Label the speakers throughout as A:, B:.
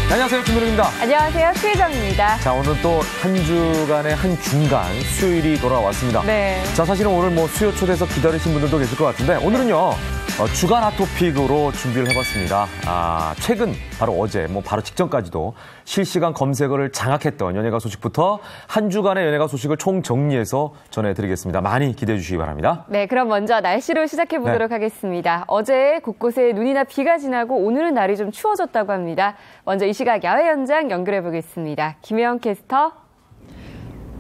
A: 안녕하세요, 김문우입니다.
B: 안녕하세요, 수혜정입니다.
A: 자, 오늘 또 한 주간의 한 중간 수요일이 돌아왔습니다.
B: 네.
A: 자, 사실은 오늘 뭐 수요 초대해서 기다리신 분들도 계실 것 같은데 오늘은요 주간 핫토픽으로 준비를 해봤습니다. 최근 바로 어제 바로 직전까지도 실시간 검색어를 장악했던 연예가 소식부터 한 주간의 연예가 소식을 총 정리해서 전해드리겠습니다. 많이 기대해 주시기 바랍니다.
B: 네, 그럼 먼저 날씨로 시작해 보도록 하겠습니다. 어제 곳곳에 눈이나 비가 지나고 오늘은 날이 좀 추워졌다고 합니다. 먼저 이 시각 야외 현장 연결해 보겠습니다. 김혜영 캐스터.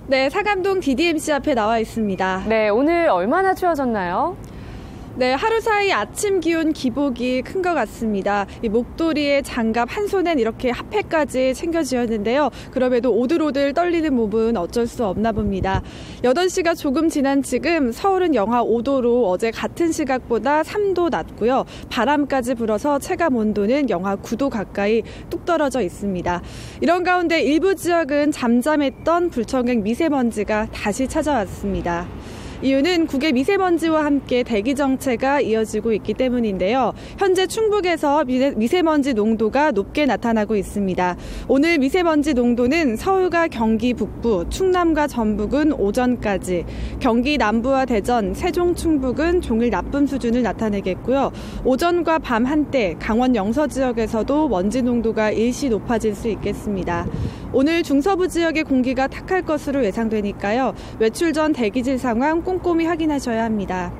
C: 네, 상암동 DDMC 앞에 나와 있습니다.
B: 네, 오늘 얼마나 추워졌나요?
C: 네, 하루 사이 아침 기온 기복이 큰 것 같습니다. 이 목도리에 장갑, 한 손엔 이렇게 핫팩까지 챙겨지었는데요. 그럼에도 오들오들 떨리는 몸은 어쩔 수 없나 봅니다. 8시가 조금 지난 지금 서울은 영하 5도로 어제 같은 시각보다 3도 낮고요. 바람까지 불어서 체감 온도는 영하 9도 가까이 뚝 떨어져 있습니다. 이런 가운데 일부 지역은 잠잠했던 불청객 미세먼지가 다시 찾아왔습니다. 이유는 국외 미세먼지와 함께 대기 정체가 이어지고 있기 때문인데요. 현재 충북에서 미세먼지 농도가 높게 나타나고 있습니다. 오늘 미세먼지 농도는 서울과 경기 북부, 충남과 전북은 오전까지, 경기 남부와 대전, 세종, 충북은 종일 나쁨 수준을 나타내겠고요. 오전과 밤 한때 강원 영서 지역에서도 먼지 농도가 일시 높아질 수 있겠습니다. 오늘 중서부 지역의 공기가 탁할 것으로 예상되니까요. 외출 전 대기질 상황 꼼꼼히 확인하셔야 합니다.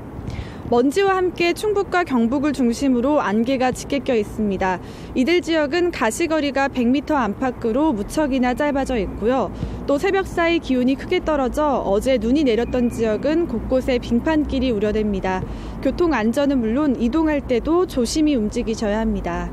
C: 먼지와 함께 충북과 경북을 중심으로 안개가 짙게 껴 있습니다. 이들 지역은 가시거리가 100m 안팎으로 무척이나 짧아져 있고요. 또 새벽 사이 기온이 크게 떨어져 어제 눈이 내렸던 지역은 곳곳에 빙판길이 우려됩니다. 교통 안전은 물론 이동할 때도 조심히 움직이셔야 합니다.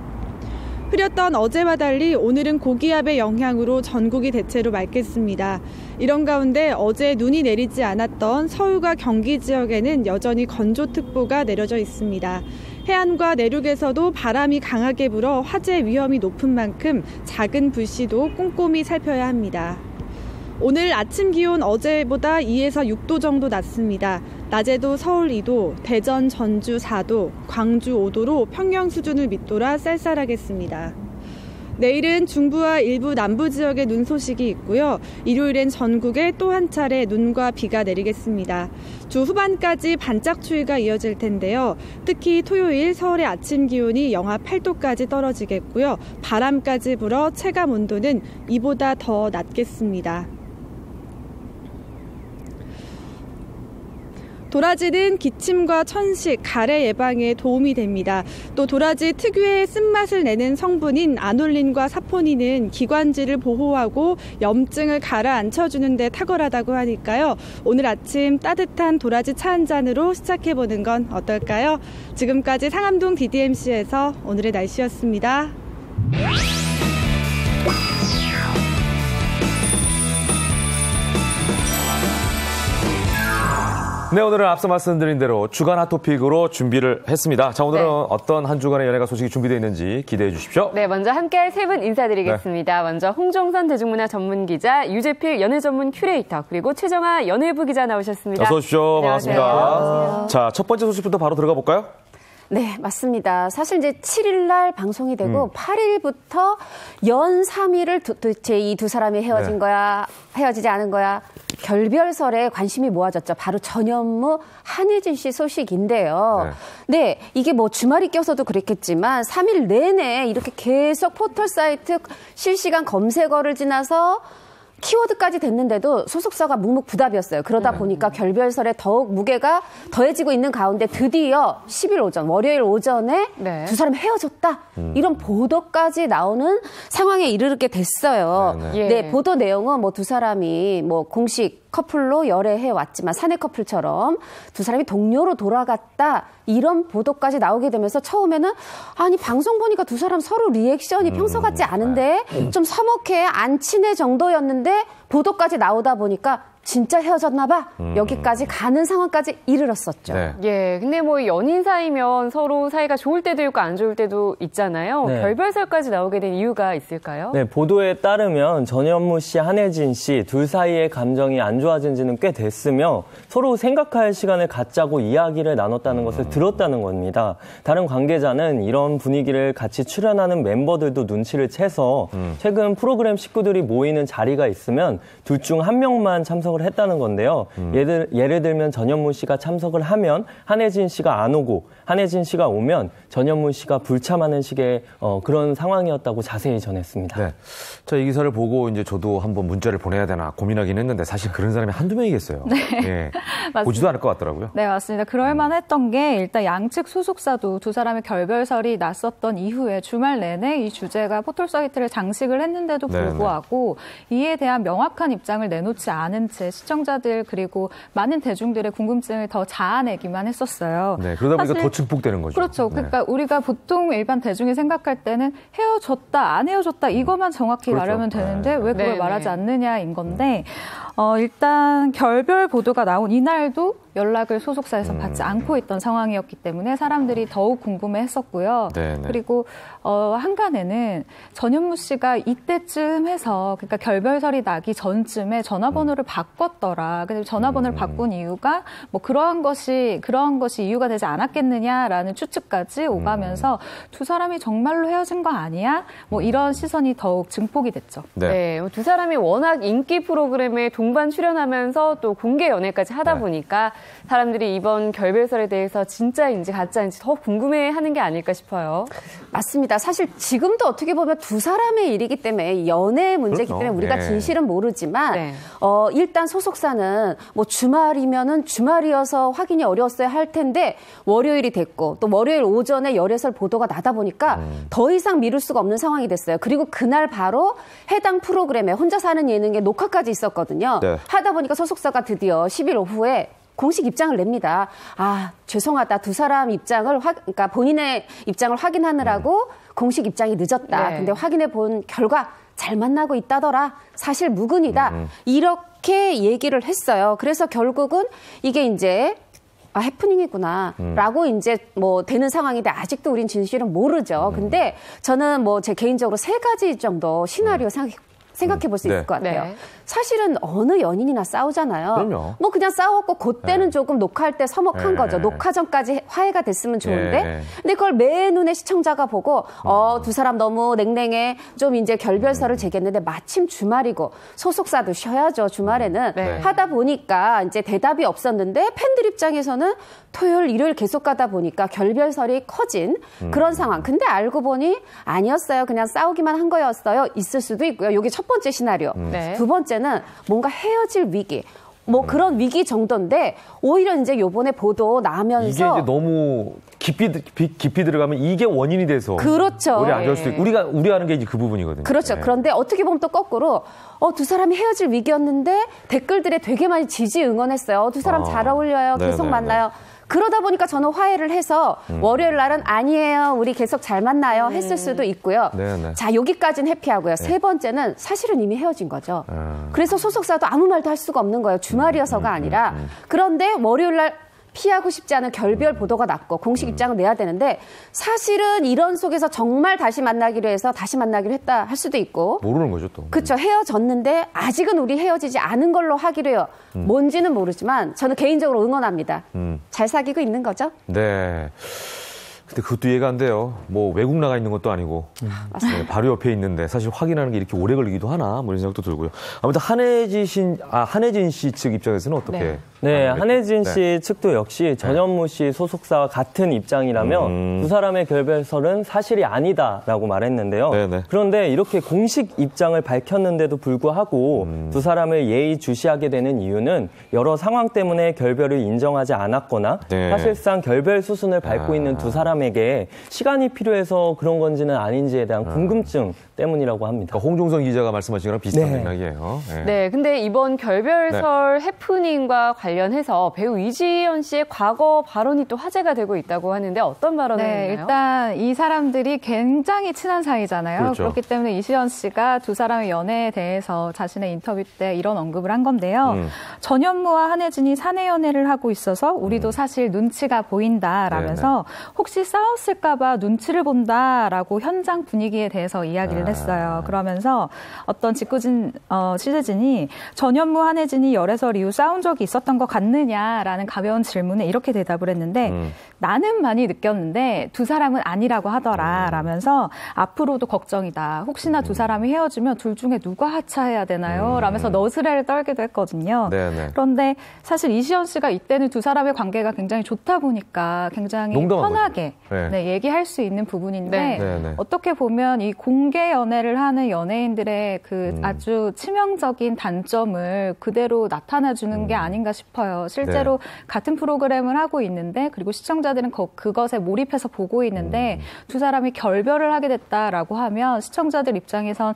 C: 흐렸던 어제와 달리 오늘은 고기압의 영향으로 전국이 대체로 맑겠습니다. 이런 가운데 어제 눈이 내리지 않았던 서울과 경기 지역에는 여전히 건조특보가 내려져 있습니다. 해안과 내륙에서도 바람이 강하게 불어 화재 위험이 높은 만큼 작은 불씨도 꼼꼼히 살펴야 합니다. 오늘 아침 기온 어제보다 2에서 6도 정도 낮습니다. 낮에도 서울 2도, 대전, 전주 4도, 광주 5도로 평년 수준을 밑돌아 쌀쌀하겠습니다. 내일은 중부와 일부 남부 지역에 눈 소식이 있고요. 일요일엔 전국에 또 한 차례 눈과 비가 내리겠습니다. 주 후반까지 반짝 추위가 이어질 텐데요. 특히 토요일 서울의 아침 기온이 영하 8도까지 떨어지겠고요. 바람까지 불어 체감 온도는 이보다 더 낮겠습니다. 도라지는 기침과 천식, 가래 예방에 도움이 됩니다. 또 도라지 특유의 쓴맛을 내는 성분인 아놀린과 사포닌은 기관지를 보호하고 염증을 가라앉혀주는 데 탁월하다고 하니까요. 오늘 아침 따뜻한 도라지 차 한 잔으로 시작해보는 건 어떨까요? 지금까지 상암동 DDMC에서 오늘의 날씨였습니다.
A: 네, 오늘은 앞서 말씀드린 대로 주간 핫토픽으로 준비를 했습니다. 자, 오늘은 어떤 한 주간의 연예가 소식이 준비되어 있는지 기대해 주십시오.
B: 네, 먼저 함께할 세 분 인사드리겠습니다. 먼저 홍종선 대중문화 전문기자, 유재필 연예 전문 큐레이터, 그리고 최정아 연예부 기자 나오셨습니다.
A: 어서 오십시오.
B: 안녕하세요.
A: 반갑습니다.
B: 안녕하세요.
A: 자, 첫 번째 소식부터 바로 들어가 볼까요?
D: 네, 맞습니다. 사실 이제 7일 날 방송이 되고 8일부터 연 3일을 도대체 이 두 사람이 헤어진 거야, 헤어지지 않은 거야, 결별설에 관심이 모아졌죠. 바로 전현무, 한혜진 씨 소식인데요. 네, 이게 뭐 주말이 껴서도 그랬겠지만 3일 내내 이렇게 계속 포털 사이트 실시간 검색어를 지나서 키워드까지 됐는데도 소속사가 묵묵부답이었어요. 그러다 보니까 결별설에 더욱 무게가 더해지고 있는 가운데 드디어 10일 오전, 월요일 오전에 두 사람이 헤어졌다. 이런 보도까지 나오는 상황에 이르게 됐어요. 네, 보도 내용은 뭐 두 사람이 뭐 공식 커플로 열애해 왔지만 사내 커플처럼 두 사람이 동료로 돌아갔다. 이런 보도까지 나오게 되면서 처음에는 아니 방송 보니까 두 사람 서로 리액션이 평소 같지 않은데 좀 서먹해 안 친해 정도였는데 보도까지 나오다 보니까 진짜 헤어졌나 봐. 여기까지 가는 상황까지 이르렀었죠.
A: 네.
B: 예, 근데 뭐 연인 사이면 서로 사이가 좋을 때도 있고 안 좋을 때도 있잖아요.
E: 네.
B: 결별설까지 나오게 된 이유가 있을까요?
E: 네, 보도에 따르면 전현무 씨, 한혜진 씨 둘 사이의 감정이 안 좋아진 지는 꽤 됐으며 서로 생각할 시간을 갖자고 이야기를 나눴다는 것을 들었다는 겁니다. 다른 관계자는 이런 분위기를 같이 출연하는 멤버들도 눈치를 채서 최근 프로그램 식구들이 모이는 자리가 있으면 둘 중 한 명만 참석을 했다는 건데요. 예를 들면 전현무 씨가 참석을 하면 한혜진 씨가 안 오고 한혜진 씨가 오면 전현무 씨가 불참하는 식의 그런 상황이었다고 자세히 전했습니다.
A: 네. 자, 이 기사를 보고 이제 저도 한번 문자를 보내야 되나 고민하긴 했는데 사실 그런 사람이 한두 명이겠어요.
F: 네.
A: 예. 보지도 않을 것 같더라고요.
F: 네, 맞습니다. 그럴만했던 게 일단 양측 소속사도 두 사람의 결별설이 났었던 이후에 주말 내내 이 주제가 포털사이트를 장식을 했는데도 불구하고 이에 대한 명확한 입장을 내놓지 않은 채 시청자들 그리고 많은 대중들의 궁금증을 더 자아내기만 했었어요.
A: 네, 그러다 보니까
F: 사실,
A: 더 증폭되는 거죠.
F: 그렇죠.
A: 네.
F: 그러니까 우리가 보통 일반 대중이 생각할 때는 헤어졌다, 안 헤어졌다 이것만 정확히
A: 그렇죠.
F: 말하면 되는데 왜 그걸
B: 네네.
F: 말하지 않느냐인 건데 일단 결별 보도가 나온 이날도 연락을 소속사에서 받지 않고 있던 상황이었기 때문에 사람들이 더욱 궁금해했었고요.
A: 네네.
F: 그리고 한간에는 전현무 씨가 이때쯤 해서 그러니까 결별설이 나기 전쯤에 전화번호를 바꿨더라. 근데 전화번호를 바꾼 이유가 뭐 그러한 것이 이유가 되지 않았겠느냐라는 추측까지 오가면서 두 사람이 정말로 헤어진 거 아니야? 뭐 이런 시선이 더욱 증폭이 됐죠.
B: 네. 두 사람이 워낙 인기 프로그램에 동반 출연하면서 또 공개 연애까지 하다
A: 네.
B: 보니까 사람들이 이번 결별설에 대해서 진짜인지 가짜인지 더 궁금해하는 게 아닐까 싶어요.
D: 맞습니다. 사실 지금도 어떻게 보면 두 사람의 일이기 때문에 연애 문제이기
A: 그렇죠.
D: 때문에 우리가
A: 네.
D: 진실은 모르지만
B: 네.
D: 일단 소속사는 뭐 주말이면은 주말이어서 확인이 어려웠어야 할 텐데 월요일이 됐고 또 월요일 오전에 열애설 보도가 나다 보니까 더 이상 미룰 수가 없는 상황이 됐어요. 그리고 그날 바로 해당 프로그램에 혼자 사는 예능의 녹화까지 있었거든요.
A: 네.
D: 하다 보니까 소속사가 드디어 10일 오후에 공식 입장을 냅니다. 아, 죄송하다. 두 사람 입장을 그러니까 본인의 입장을 확인하느라고 공식 입장이 늦었다.
B: 네.
D: 근데 확인해 본 결과 잘 만나고 있다더라. 사실 무근이다. 이렇게 얘기를 했어요. 그래서 결국은 이게 이제 해프닝이구나. 라고 이제 뭐 되는 상황인데 아직도 우린 진실은 모르죠. 근데 저는 뭐 제 개인적으로 3가지 정도 시나리오 생각해 볼 수 있을
A: 네.
D: 것 같아요.
B: 네.
D: 사실은 어느 연인이나 싸우잖아요.
A: 그럼요.
D: 뭐 그냥 싸웠고 그때는 조금 녹화할 때 서먹한
A: 네.
D: 거죠. 녹화 전까지 화해가 됐으면 좋은데.
A: 네.
D: 근데 그걸 매 눈에 시청자가 보고 두 사람 너무 냉랭해. 좀 이제 결별설을 제기했는데 마침 주말이고 소속사도 쉬어야죠. 주말에는.
B: 네.
D: 하다 보니까 이제 대답이 없었는데 팬들 입장에서는 토요일, 일요일 계속 가다 보니까 결별설이 커진 그런 상황. 근데 알고 보니 아니었어요. 그냥 싸우기만 한 거였어요. 있을 수도 있고요. 이게 첫 번째 시나리오.
B: 네.
D: 두 번째는 뭔가 헤어질 위기. 뭐 그런 위기 정도인데 오히려 이제 요번에 보도 나면서
A: 이게 이제 너무 깊이 들어가면 이게 원인이 돼서
D: 그렇죠.
A: 우리 안 좋을 수도 있고 우리 하는 게 이제 그 부분이거든요.
D: 그렇죠.
A: 네.
D: 그런데 어떻게 보면 또 거꾸로 두 사람이 헤어질 위기였는데 댓글들에 되게 많이 지지 응원했어요. 두 사람 잘 어울려요.
A: 네,
D: 계속
A: 네,
D: 만나요. 그러다 보니까 저는 화해를 해서 월요일 날은 아니에요. 우리 계속 잘 만나요. 했을 수도 있고요.
A: 네, 네.
D: 자, 여기까지는 해피하고요. 세 번째는 사실은 이미 헤어진 거죠. 그래서 소속사도 아무 말도 할 수가 없는 거예요. 주말이어서가 아니라. 그런데 월요일 날 피하고 싶지 않은 결별 보도가 났고 공식 입장을 내야 되는데 사실은 이런 속에서 정말 다시 만나기로 해서 다시 만나기로 했다 할 수도 있고
A: 모르는 거죠 또.
D: 그렇죠. 헤어졌는데 아직은 우리 헤어지지 않은 걸로 하기로 해요. 뭔지는 모르지만 저는 개인적으로 응원합니다. 잘 사귀고 있는 거죠?
A: 네. 근데 그것도 이해가 안 돼요. 뭐 외국 나가 있는 것도 아니고 네, 바로 옆에 있는데 사실 확인하는 게 이렇게 오래 걸리기도 하나 뭐 이런 생각도 들고요. 아무튼 한혜진 씨 측 입장에서는 어떻게?
E: 네, 한혜진
A: 네.
E: 씨 측도 역시 전현무 씨 소속사와 같은 입장이라며 두 사람의 결별설은 사실이 아니다라고 말했는데요.
A: 네네.
E: 그런데 이렇게 공식 입장을 밝혔는데도 불구하고 두 사람을 예의주시하게 되는 이유는 여러 상황 때문에 결별을 인정하지 않았거나
A: 네.
E: 사실상 결별 수순을 밟고 있는 두 사람에게 시간이 필요해서 그런 건지는 아닌지에 대한 궁금증 때문이라고 합니다.
A: 그러니까 홍종성 기자가 말씀하신 거랑 비슷한
E: 네.
A: 맥락이에요. 네.
B: 네, 근데 이번 결별설 해프닝과 관련해서 배우 이지연 씨의 과거 발언이 또 화제가 되고 있다고 하는데 어떤 발언을
F: 네,
B: 했나요?
F: 일단 이 사람들이 굉장히 친한 사이잖아요.
A: 그렇죠.
F: 그렇기 때문에 이지연 씨가 두 사람의 연애에 대해서 자신의 인터뷰 때 이런 언급을 한 건데요. 전현무와 한혜진이 사내 연애를 하고 있어서 우리도 사실 눈치가 보인다라면서 혹시 싸웠을까 봐 눈치를 본다라고 현장 분위기에 대해서 이야기를 했어요. 그러면서 어떤 직구진 취재진이 전현무 한혜진이 열애설 이후 싸운 적이 있었던 것 같느냐라는 가벼운 질문에 이렇게 대답을 했는데 나는 많이 느꼈는데 두 사람은 아니라고 하더라 라면서 앞으로도 걱정이다. 혹시나 두 사람이 헤어지면 둘 중에 누가 하차해야 되나요? 라면서 너스레를 떨기도 했거든요.
A: 네네.
F: 그런데 사실 이시연 씨가 이때는 두 사람의 관계가 굉장히 좋다 보니까 굉장히 편하게 네, 얘기할 수 있는 부분인데
A: 네.
F: 어떻게 보면 이 공개 연애를 하는 연예인들의 그 아주 치명적인 단점을 그대로 나타나주는 게 아닌가 싶어요. 실제로 같은 프로그램을 하고 있는데 그리고 시청자들은 그것에 몰입해서 보고 있는데 두 사람이 결별을 하게 됐다라고 하면 시청자들 입장에선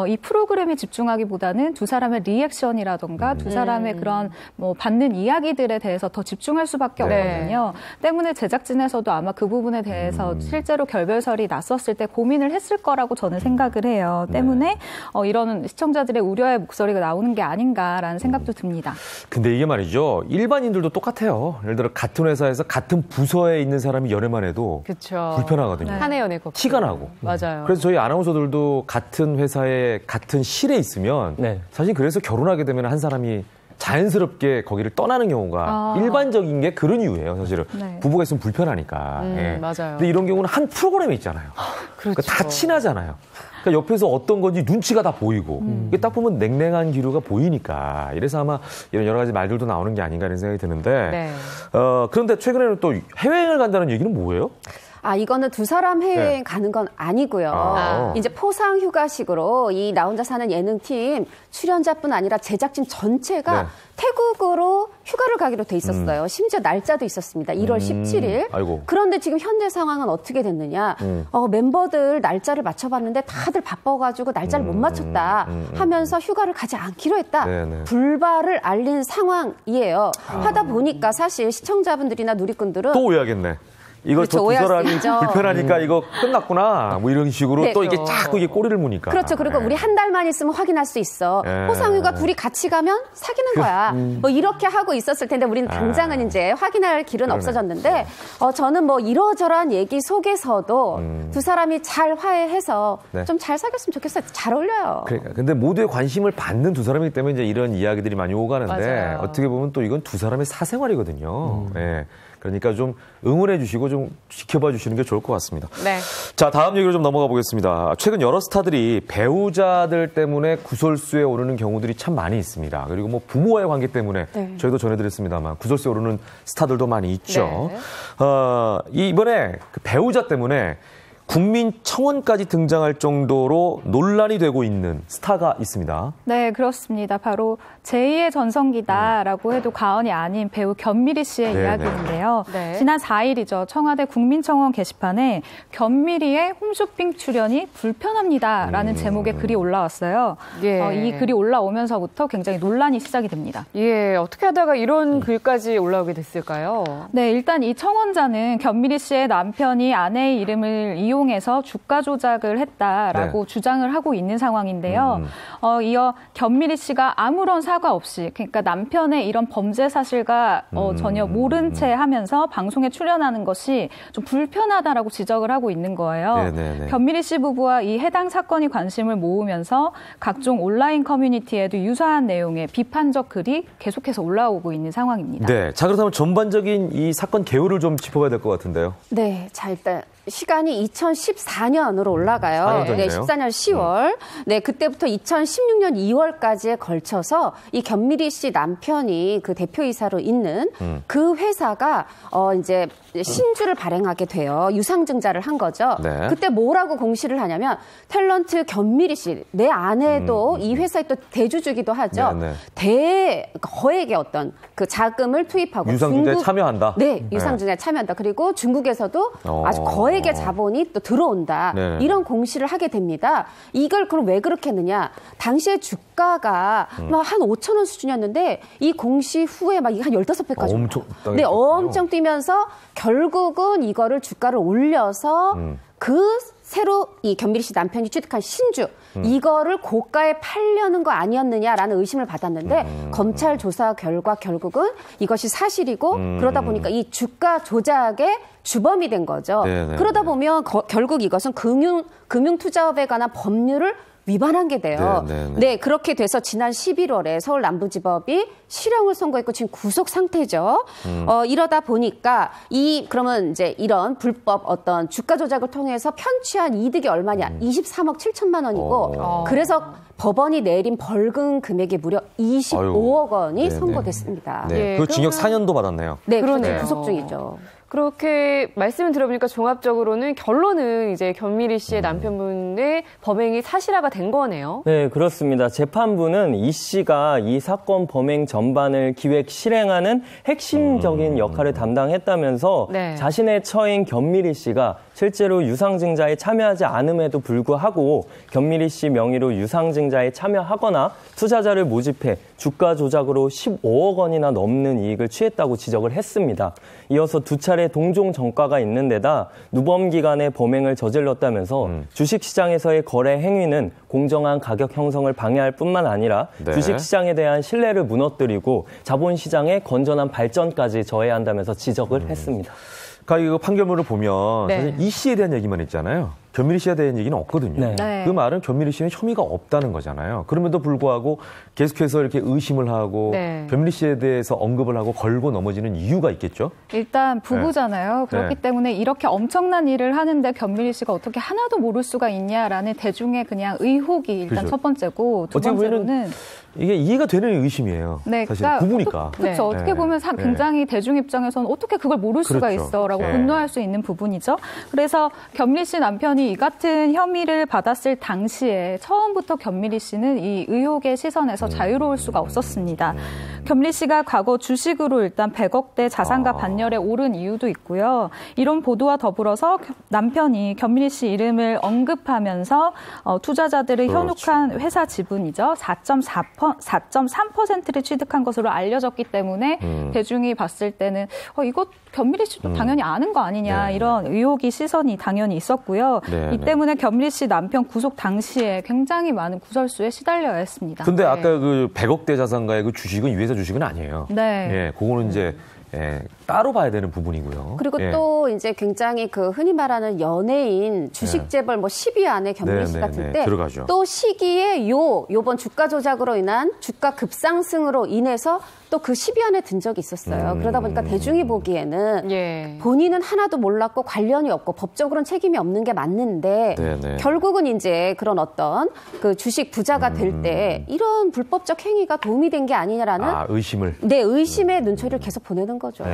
F: 이 프로그램에 집중하기보다는 두 사람의 리액션이라던가 두 사람의 그런 뭐 받는 이야기들에 대해서 더 집중할 수밖에 없거든요. 때문에 제작진에서도 아마 그 부분에 대해서 실제로 결별설이 났었을 때 고민을 했을 거라고 저는 생각을 해요. 때문에 이런 시청자들의 우려의 목소리가 나오는 게 아닌가라는 생각도 듭니다.
A: 근데 이게 말이죠. 일반인들도 똑같아요. 예를 들어 같은 회사에서 같은 부서에 있는 사람이 연애만 해도
B: 그쵸.
A: 불편하거든요.
B: 사내 연애 걱정.
A: 티가 나고.
B: 맞아요.
A: 그래서 저희 아나운서들도 같은 회사에 같은 실에 있으면 사실 그래서 결혼하게 되면 한 사람이 자연스럽게 거기를 떠나는 경우가 일반적인 게 그런 이유예요, 사실은. 부부가 있으면 불편하니까.
B: 맞아요.
A: 근데 이런 경우는 한 프로그램에 있잖아요.
B: 그렇죠.
A: 그러니까 다 친하잖아요. 그러니까 옆에서 어떤 건지 눈치가 다 보이고 이게 딱 보면 냉랭한 기류가 보이니까 이래서 아마 이런 여러 가지 말들도 나오는 게 아닌가 이런 생각이 드는데 그런데 최근에는 또 해외여행을 간다는 얘기는 뭐예요?
D: 이거는 두 사람 해외여행 가는 건 아니고요. 이제 포상 휴가식으로 이 나 혼자 사는 예능팀 출연자뿐 아니라 제작진 전체가 태국으로 휴가를 가기로 돼 있었어요. 심지어 날짜도 있었습니다. 1월 17일.
A: 아이고.
D: 그런데 지금 현재 상황은 어떻게 됐느냐. 멤버들 날짜를 맞춰봤는데 다들 바빠가지고 날짜를 못 맞췄다 하면서 휴가를 가지 않기로 했다. 불발을 알린 상황이에요. 하다 보니까 사실 시청자분들이나 누리꾼들은
A: 또 오해하겠네. 이거
D: 그렇죠,
A: 두 사람이 불편하니까 이거 끝났구나. 뭐 이런 식으로 또 이게 자꾸 이게 꼬리를 무니까.
D: 그렇죠. 그리고 우리 한 달만 있으면 확인할 수 있어. 포상휴가 둘이 같이 가면 사귀는 거야. 뭐 이렇게 하고 있었을 텐데 우리는 당장은 이제 확인할 길은 없어졌는데 저는 뭐 이러저러한 얘기 속에서도 두 사람이 잘 화해해서 좀 잘 사귀었으면 좋겠어요. 잘 어울려요.
A: 그러니까 근데 모두의 관심을 받는 두 사람이기 때문에 이제 이런 이야기들이 많이 오가는데 어떻게 보면 또 이건 두 사람의 사생활이거든요. 그러니까 좀 응원해 주시고 좀 지켜봐 주시는 게 좋을 것 같습니다. 자, 다음 얘기로 좀 넘어가 보겠습니다. 최근 여러 스타들이 배우자들 때문에 구설수에 오르는 경우들이 참 많이 있습니다. 그리고 뭐 부모와의 관계 때문에 저희도 전해드렸습니다만 구설수에 오르는 스타들도 많이 있죠. 이번에 그 배우자 때문에 국민청원까지 등장할 정도로 논란이 되고 있는 스타가 있습니다.
F: 네, 그렇습니다. 바로 제2의 전성기다라고 해도 과언이 아닌 배우 견미리 씨의 이야기인데요. 지난 4일이죠. 청와대 국민청원 게시판에 견미리의 홈쇼핑 출연이 불편합니다라는 제목의 글이 올라왔어요. 이 글이 올라오면서부터 굉장히 논란이 시작이 됩니다.
B: 어떻게 하다가 이런 글까지 올라오게 됐을까요?
F: 네, 일단 이 청원자는 견미리 씨의 남편이 아내의 이름을 이용해서 주가 조작을 했다라고 주장을 하고 있는 상황인데요. 이어 견미리 씨가 아무런 사과 없이, 그러니까 남편의 이런 범죄 사실과 전혀 모른 채 하면서 방송에 출연하는 것이 좀 불편하다라고 지적을 하고 있는 거예요. 견미리 씨 부부와 이 해당 사건이 관심을 모으면서 각종 온라인 커뮤니티에도 유사한 내용의 비판적 글이 계속해서 올라오고 있는 상황입니다.
A: 자, 그렇다면 전반적인 이 사건 개요를 좀 짚어봐야 될 것 같은데요.
D: 자, 일단 시간이 2014년으로 올라가요. 14년 10월. 그때부터 2016년 2월까지에 걸쳐서 이 견미리 씨 남편이 그 대표이사로 있는 그 회사가 이제 신주를 발행하게 돼요. 유상증자를 한 거죠. 그때 뭐라고 공시를 하냐면 탤런트 견미리 씨, 내 아내도 이 회사의 또 대주주기도 하죠. 거액의 어떤 그 자금을 투입하고
A: 유상증자에 참여한다.
D: 유상증자에 참여한다. 그리고 중국에서도 아주 거액 거액의 자본이 또 들어온다.
A: 네네.
D: 이런 공시를 하게 됩니다. 이걸 그럼 왜 그렇게 했느냐? 당시에 주가가 막 한 5천 원 수준이었는데 이 공시 후에 막 한 15배까지 엄청 뛰면서 결국은 이거를 주가를 올려서 그 새로 이 견미리 씨 남편이 취득한 신주 이거를 고가에 팔려는 거 아니었느냐라는 의심을 받았는데 검찰 조사 결과 결국은 이것이 사실이고 그러다 보니까 이 주가 조작의 주범이 된 거죠. 네네. 그러다 보면 결국 이것은 금융투자업에 관한 법률을 위반한 게 돼요. 네, 그렇게 돼서 지난 11월에 서울 남부지법이 실형을 선고했고 지금 구속 상태죠. 이러다 보니까 그러면 이제 이런 불법 어떤 주가 조작을 통해서 편취한 이득이 얼마냐? 23억 7천만 원이고 그래서 법원이 내린 벌금 금액이 무려 25억 원이 선고됐습니다.
A: 네, 그 징역 4년도 받았네요.
D: 네, 그러네요. 구속 중이죠.
B: 그렇게 말씀을 들어보니까 종합적으로는 결론은 이제 견미리 씨의 남편분의 범행이 사실화가 된 거네요.
E: 네, 그렇습니다. 재판부는 이 씨가 이 사건 범행 전반을 기획 실행하는 핵심적인 역할을 담당했다면서 자신의 처인 견미리 씨가 실제로 유상증자에 참여하지 않음에도 불구하고 견미리 씨 명의로 유상증자에 참여하거나 투자자를 모집해 주가 조작으로 15억 원이나 넘는 이익을 취했다고 지적을 했습니다. 이어서 두 차례 동종 전과가 있는 데다 누범 기간에 범행을 저질렀다면서 주식시장에서의 거래 행위는 공정한 가격 형성을 방해할 뿐만 아니라 주식시장에 대한 신뢰를 무너뜨리고 자본시장의 건전한 발전까지 저해야 한다면서 지적을 했습니다.
A: 그러니까 이거 판결문을 보면 사실 이 씨에 대한 얘기만 있잖아요. 견미리 씨에 대한 얘기는 없거든요. 그 말은 견미리 씨는 혐의가 없다는 거잖아요. 그럼에도 불구하고 계속해서 이렇게 의심을 하고 견미리 씨에 대해서 언급을 하고 걸고 넘어지는 이유가 있겠죠?
F: 일단 부부잖아요. 그렇기 때문에 이렇게 엄청난 일을 하는데 견미리 씨가 어떻게 하나도 모를 수가 있냐라는 대중의 그냥 의혹이 일단 첫 번째고 두 번째로는
A: 이게 이해가 되는 의심이에요. 사실
F: 그러니까
A: 부부니까.
F: 그렇죠. 어떻게 보면 굉장히 대중 입장에서는 어떻게 그걸 모를 수가 있어라고 분노할 수 있는 부분이죠. 그래서 견미리 씨 남편이 이 같은 혐의를 받았을 당시에 처음부터 견미리 씨는 이 의혹의 시선에서 자유로울 수가 없었습니다. 견미리 씨가 과거 주식으로 일단 100억대 자산가 반열에 오른 이유도 있고요. 이런 보도와 더불어서 남편이 견미리 씨 이름을 언급하면서 투자자들을 현혹한 회사 지분이죠. 4.3%를 취득한 것으로 알려졌기 때문에 대중이 봤을 때는 이거 견미리 씨도 당연히 아는 거 아니냐 이런 의혹이 시선이 당연히 있었고요. 이 때문에 견미리 씨 남편 구속 당시에 굉장히 많은 구설수에 시달려야 했습니다.
A: 근데 아까 그 100억대 자산가의 그 주식은 유해사 주식은 아니에요. 그거는 이제 따로 봐야 되는 부분이고요.
D: 그리고 또 이제 굉장히 그 흔히 말하는 연예인 주식 재벌 10위 안에 견미리 씨 같을 때 또 시기에 요번 주가 조작으로 인한 주가 급상승으로 인해서 또 그 10위 안에 든 적이 있었어요. 그러다 보니까 대중이 보기에는 본인은 하나도 몰랐고 관련이 없고 법적으로는 책임이 없는 게 맞는데 결국은 이제 그런 어떤 그 주식 부자가 될 때 이런 불법적 행위가 도움이 된 게 아니냐라는
A: 의심을
D: 의심의 눈초리를 계속 보내는 거죠.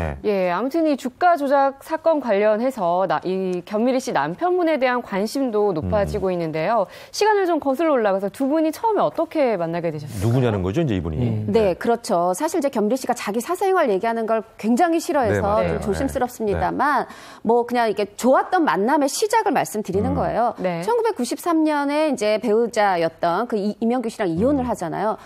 B: 아무튼 이 주가 조작 사건 관련해서 이 견미리 씨 남편분에 대한 관심도 높아지고 있는데요. 시간을 좀 거슬러 올라가서 두 분이 처음에 어떻게 만나게 되셨어요?
A: 누구냐는 거죠, 이제 이분이.
D: 네, 그렇죠. 사실 이제 견미리 씨가 자기 사생활 얘기하는 걸 굉장히 싫어해서 좀 조심스럽습니다만 뭐 그냥 이렇게 좋았던 만남의 시작을 말씀드리는 거예요. 1993년에 이제 배우자였던 그 이명규 씨랑 이혼을 하잖아요.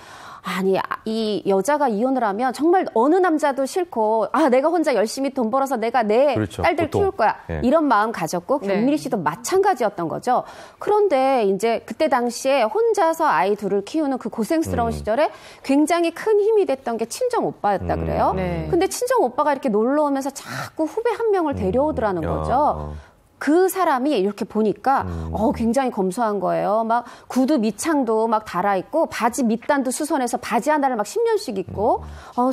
D: 아니, 이 여자가 이혼을 하면 정말 어느 남자도 싫고 내가 혼자 열심히 돈 벌어서 내가 내 딸들 키울 거야. 이런 마음 가졌고 견미리 씨도 마찬가지였던 거죠. 그런데 이제 그때 당시에 혼자서 아이 둘을 키우는 그 고생스러운 시절에 굉장히 큰 힘이 됐던 게 친정 오빠였다 그래요. 근데 친정 오빠가 이렇게 놀러 오면서 자꾸 후배 한 명을 데려오더라는 거죠. 그 사람이 이렇게 보니까 굉장히 검소한 거예요. 막 구두 밑창도 막 달아있고 바지 밑단도 수선해서 바지 하나를 막 10년씩 입고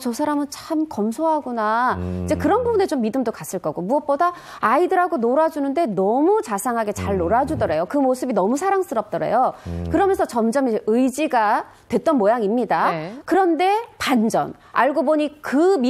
D: 저 사람은 참 검소하구나. 이제 그런 부분에 좀 믿음도 갔을 거고 무엇보다 아이들하고 놀아주는데 너무 자상하게 잘 놀아주더래요. 그 모습이 너무 사랑스럽더래요. 그러면서 점점 이제 의지가 됐던 모양입니다. 그런데 반전. 알고 보니 그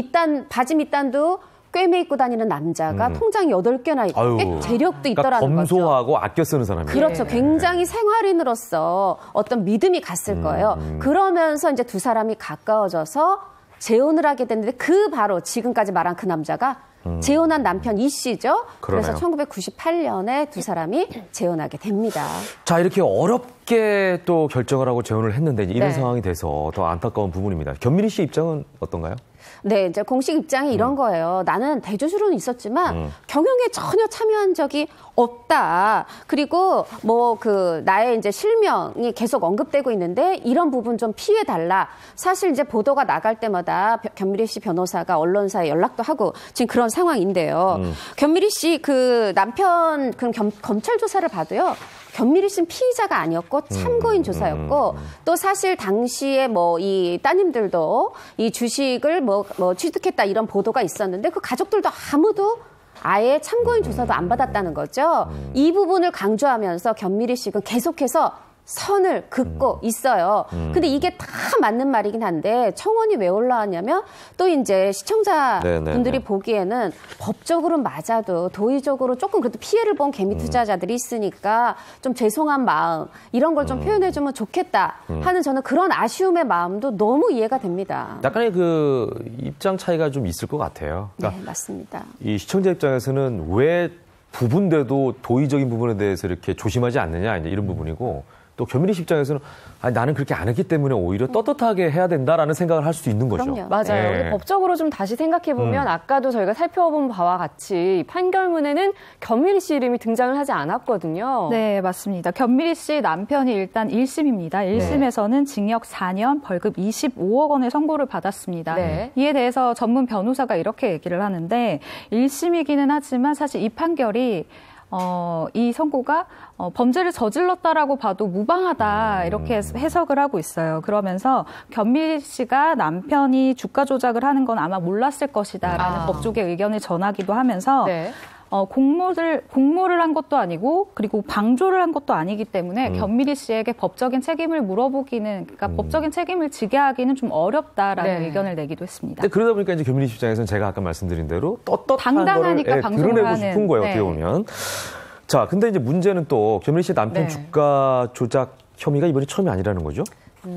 D: 바지 밑단도 꿰매 입고 다니는 남자가 통장이 8개나 있고 꽤 재력도 있더라는 거죠.
A: 검소하고 아껴 쓰는 사람이에요.
D: 그렇죠. 굉장히 생활인으로서 어떤 믿음이 갔을 거예요. 그러면서 이제 두 사람이 가까워져서 재혼을 하게 됐는데 그 바로 지금까지 말한 그 남자가 재혼한 남편 이 씨죠.
A: 그러네요.
D: 그래서 1998년에 두 사람이 재혼하게 됩니다.
A: 자, 이렇게 어렵게 또 결정을 하고 재혼을 했는데 이런
B: 네.
A: 상황이 돼서 더 안타까운 부분입니다. 견미리 씨 입장은 어떤가요?
D: 네, 이제 공식 입장이 이런 거예요. 나는 대주주로는 있었지만 경영에 전혀 참여한 적이 없다. 그리고 뭐 나의 이제 실명이 계속 언급되고 있는데 이런 부분 좀 피해 달라. 사실 이제 보도가 나갈 때마다 견미리 씨 변호사가 언론사에 연락도 하고 지금 그런 상황인데요. 견미리 씨 남편 검찰 조사를 봐도요. 견미리 씨는 피의자가 아니었고 참고인 조사였고 또 사실 당시에 뭐 이 따님들도 이 주식을 뭐 취득했다 이런 보도가 있었는데 그 가족들도 아무도 아예 참고인 조사도 안 받았다는 거죠. 이 부분을 강조하면서 견미리 씨는 계속해서 선을 긋고 있어요. 근데 이게 다 맞는 말이긴 한데 청원이 왜 올라왔냐면 또 이제 시청자분들이 보기에는 법적으로는 맞아도 도의적으로 조금 그래도 피해를 본 개미 투자자들이 있으니까 좀 죄송한 마음 이런 걸 좀 표현해주면 좋겠다 하는 저는 그런 아쉬움의 마음도 너무 이해가 됩니다.
A: 약간의 입장 차이가 좀 있을 것 같아요. 그러니까
D: 네, 맞습니다.
A: 이 시청자 입장에서는 왜 부분돼도 도의적인 부분에 대해서 이렇게 조심하지 않느냐 이제 이런 부분이고 또 견미리 씨 입장에서는 나는 그렇게 안 했기 때문에 오히려 떳떳하게 해야 된다라는 생각을 할 수도 있는 거죠.
D: 그럼요.
B: 맞아요.
A: 네.
B: 근데 법적으로 좀 다시 생각해보면 아까도 저희가 살펴본 바와 같이 판결문에는 견미리 씨 이름이 등장을 하지 않았거든요.
F: 네, 맞습니다. 견미리 씨 남편이 일단 1심입니다. 1심에서는 징역 4년, 벌금 25억 원의 선고를 받았습니다.
B: 네.
F: 이에 대해서 전문 변호사가 이렇게 얘기를 하는데 1심이기는 하지만 사실 이 판결이 이 선고가 범죄를 저질렀다라고 봐도 무방하다 이렇게 해석을 하고 있어요. 그러면서 견미리 씨가 남편이 주가 조작을 하는 건 아마 몰랐을 것이다라는 법조계 의견을 전하기도 하면서
B: 네.
F: 공모를 한 것도 아니고 그리고 방조를 한 것도 아니기 때문에 견미리 씨에게 법적인 책임을 물어보기는 그러니까 법적인 책임을 지게 하기는 좀 어렵다라는
B: 네.
F: 의견을 내기도 했습니다.
A: 근데 그러다 보니까 이제 견미리 씨 입장에서는 제가 아까 말씀드린 대로 떳떳한
F: 당당하니까
A: 거를
F: 방송을
A: 드러내고
F: 하는.
A: 싶은 거예요. 어떻게
F: 네.
A: 보면. 자, 근데 이제 문제는 또 견미리 씨 남편
B: 네.
A: 주가 조작 혐의가 이번이 처음이 아니라는 거죠?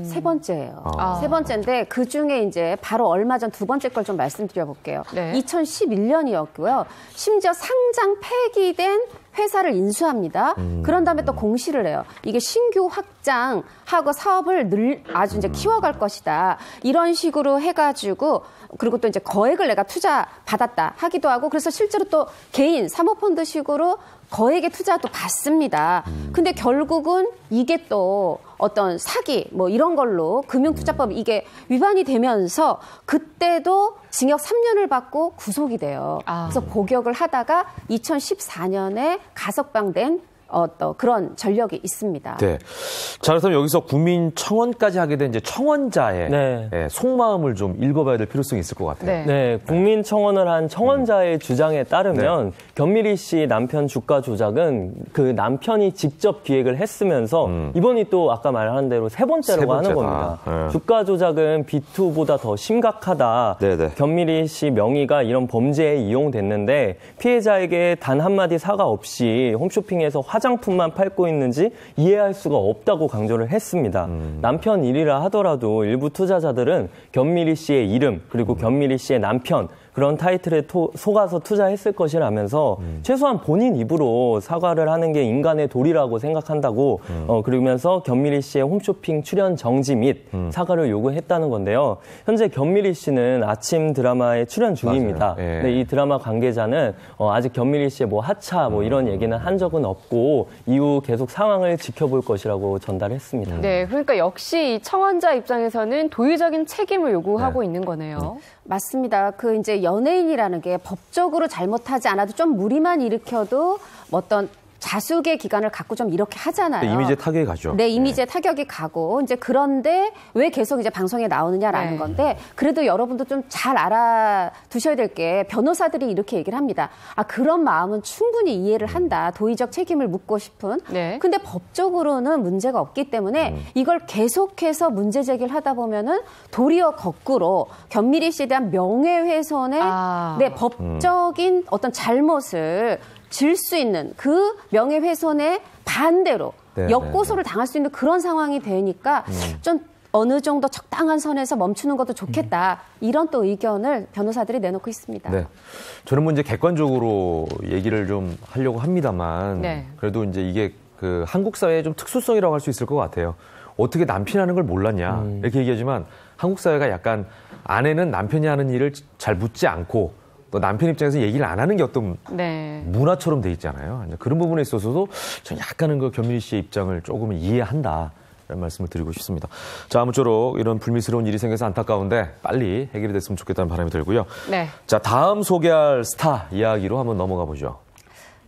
D: 세 번째예요. 세 번째인데 그 중에 이제 바로 얼마 전 두 번째 걸 좀 말씀드려 볼게요.
B: 네.
D: 2011년이었고요. 심지어 상장 폐기된 회사를 인수합니다. 그런 다음에 또 공시를 해요. 이게 신규 확장하고 사업을 아주 이제 키워갈 것이다. 이런 식으로 해가지고 그리고 또 이제 거액을 내가 투자 받았다 하기도 하고 그래서 실제로 또 개인 사모펀드식으로 거액의 투자도 받습니다. 근데 결국은 이게 또 어떤 사기 뭐 이런 걸로 금융투자법 이게 위반이 되면서 그때도 징역 3년을 받고 구속이 돼요. 그래서 복역을 하다가 2014년에 가석방된 그런 전력이 있습니다.
A: 네. 자, 그래서 여기서 국민청원까지 하게 된 이제 청원자의
E: 네.
A: 속마음을 좀 읽어봐야 될 필요성이 있을 것 같아요.
B: 네.
E: 네, 국민청원을 한 청원자의 주장에 따르면 견미리 씨 남편 주가 조작은 그 남편이 직접 기획을 했으면서 이번이 또 아까 말한 대로 세 번째라고 하는 겁니다.
A: 네.
E: 주가 조작은 B2보다 더 심각하다.
A: 네네.
E: 견미리 씨 명의가 이런 범죄에 이용됐는데 피해자에게 단 한마디 사과 없이 홈쇼핑에서 화장품만 팔고 있는지 이해할 수가 없다고 강조를 했습니다. 남편 일이라 하더라도 일부 투자자들은 견미리 씨의 이름 그리고 견미리 씨의 남편 그런 타이틀에 속아서 투자했을 것이라면서 최소한 본인 입으로 사과를 하는 게 인간의 도리라고 생각한다고 그러면서 견미리 씨의 홈쇼핑 출연 정지 및 사과를 요구했다는 건데요. 현재 견미리 씨는 아침 드라마에 출연 중입니다.
A: 예.
E: 근데 이 드라마 관계자는 아직 견미리 씨의 뭐 하차 뭐 이런 얘기는 한 적은 없고 이후 계속 상황을 지켜볼 것이라고 전달했습니다.
B: 네, 그러니까 역시 이 청원자 입장에서는 도의적인 책임을 요구하고 있는 거네요.
D: 맞습니다. 그 이제 연예인이라는 게 법적으로 잘못하지 않아도 좀 무리만 일으켜도 어떤 자숙의 기간을 갖고 좀 이렇게 하잖아요.
A: 이미지에 타격이 가죠.
D: 네, 이미지에 타격이 가고 이제 그런데 왜 계속 이제 방송에 나오느냐라는
B: 네.
D: 건데 그래도 여러분도 좀 잘 알아두셔야 될 게 변호사들이 이렇게 얘기를 합니다. 그런 마음은 충분히 이해를 한다. 도의적 책임을 묻고 싶은.
B: 네.
D: 근데 법적으로는 문제가 없기 때문에 이걸 계속해서 문제 제기를 하다 보면은 도리어 거꾸로 견미리 씨에 대한 명예훼손의 네, 법적인 어떤 잘못을 질 수 있는 그 명예훼손의 반대로
A: 네,
D: 역고소를 당할 수 있는 그런 상황이 되니까 좀 어느 정도 적당한 선에서 멈추는 것도 좋겠다. 이런 또 의견을 변호사들이 내놓고 있습니다.
A: 네. 저는 뭐 이제 객관적으로 얘기를 좀 하려고 합니다만
B: 네.
A: 그래도 이제 이게 그 한국 사회의 좀 특수성이라고 할 수 있을 것 같아요. 어떻게 남편이 하는 걸 몰랐냐 이렇게 얘기하지만 한국 사회가 약간 아내는 남편이 하는 일을 잘 묻지 않고 또 남편 입장에서 얘기를 안 하는 게 어떤
B: 네.
A: 문화처럼 돼 있잖아요. 그런 부분에 있어서도 전 약간은 그 견민희 씨의 입장을 조금 이해한다. 라는 말씀을 드리고 싶습니다. 자, 아무쪼록 이런 불미스러운 일이 생겨서 안타까운데 빨리 해결이 됐으면 좋겠다는 바람이 들고요.
B: 네.
A: 자, 다음 소개할 스타 이야기로 한번 넘어가 보죠.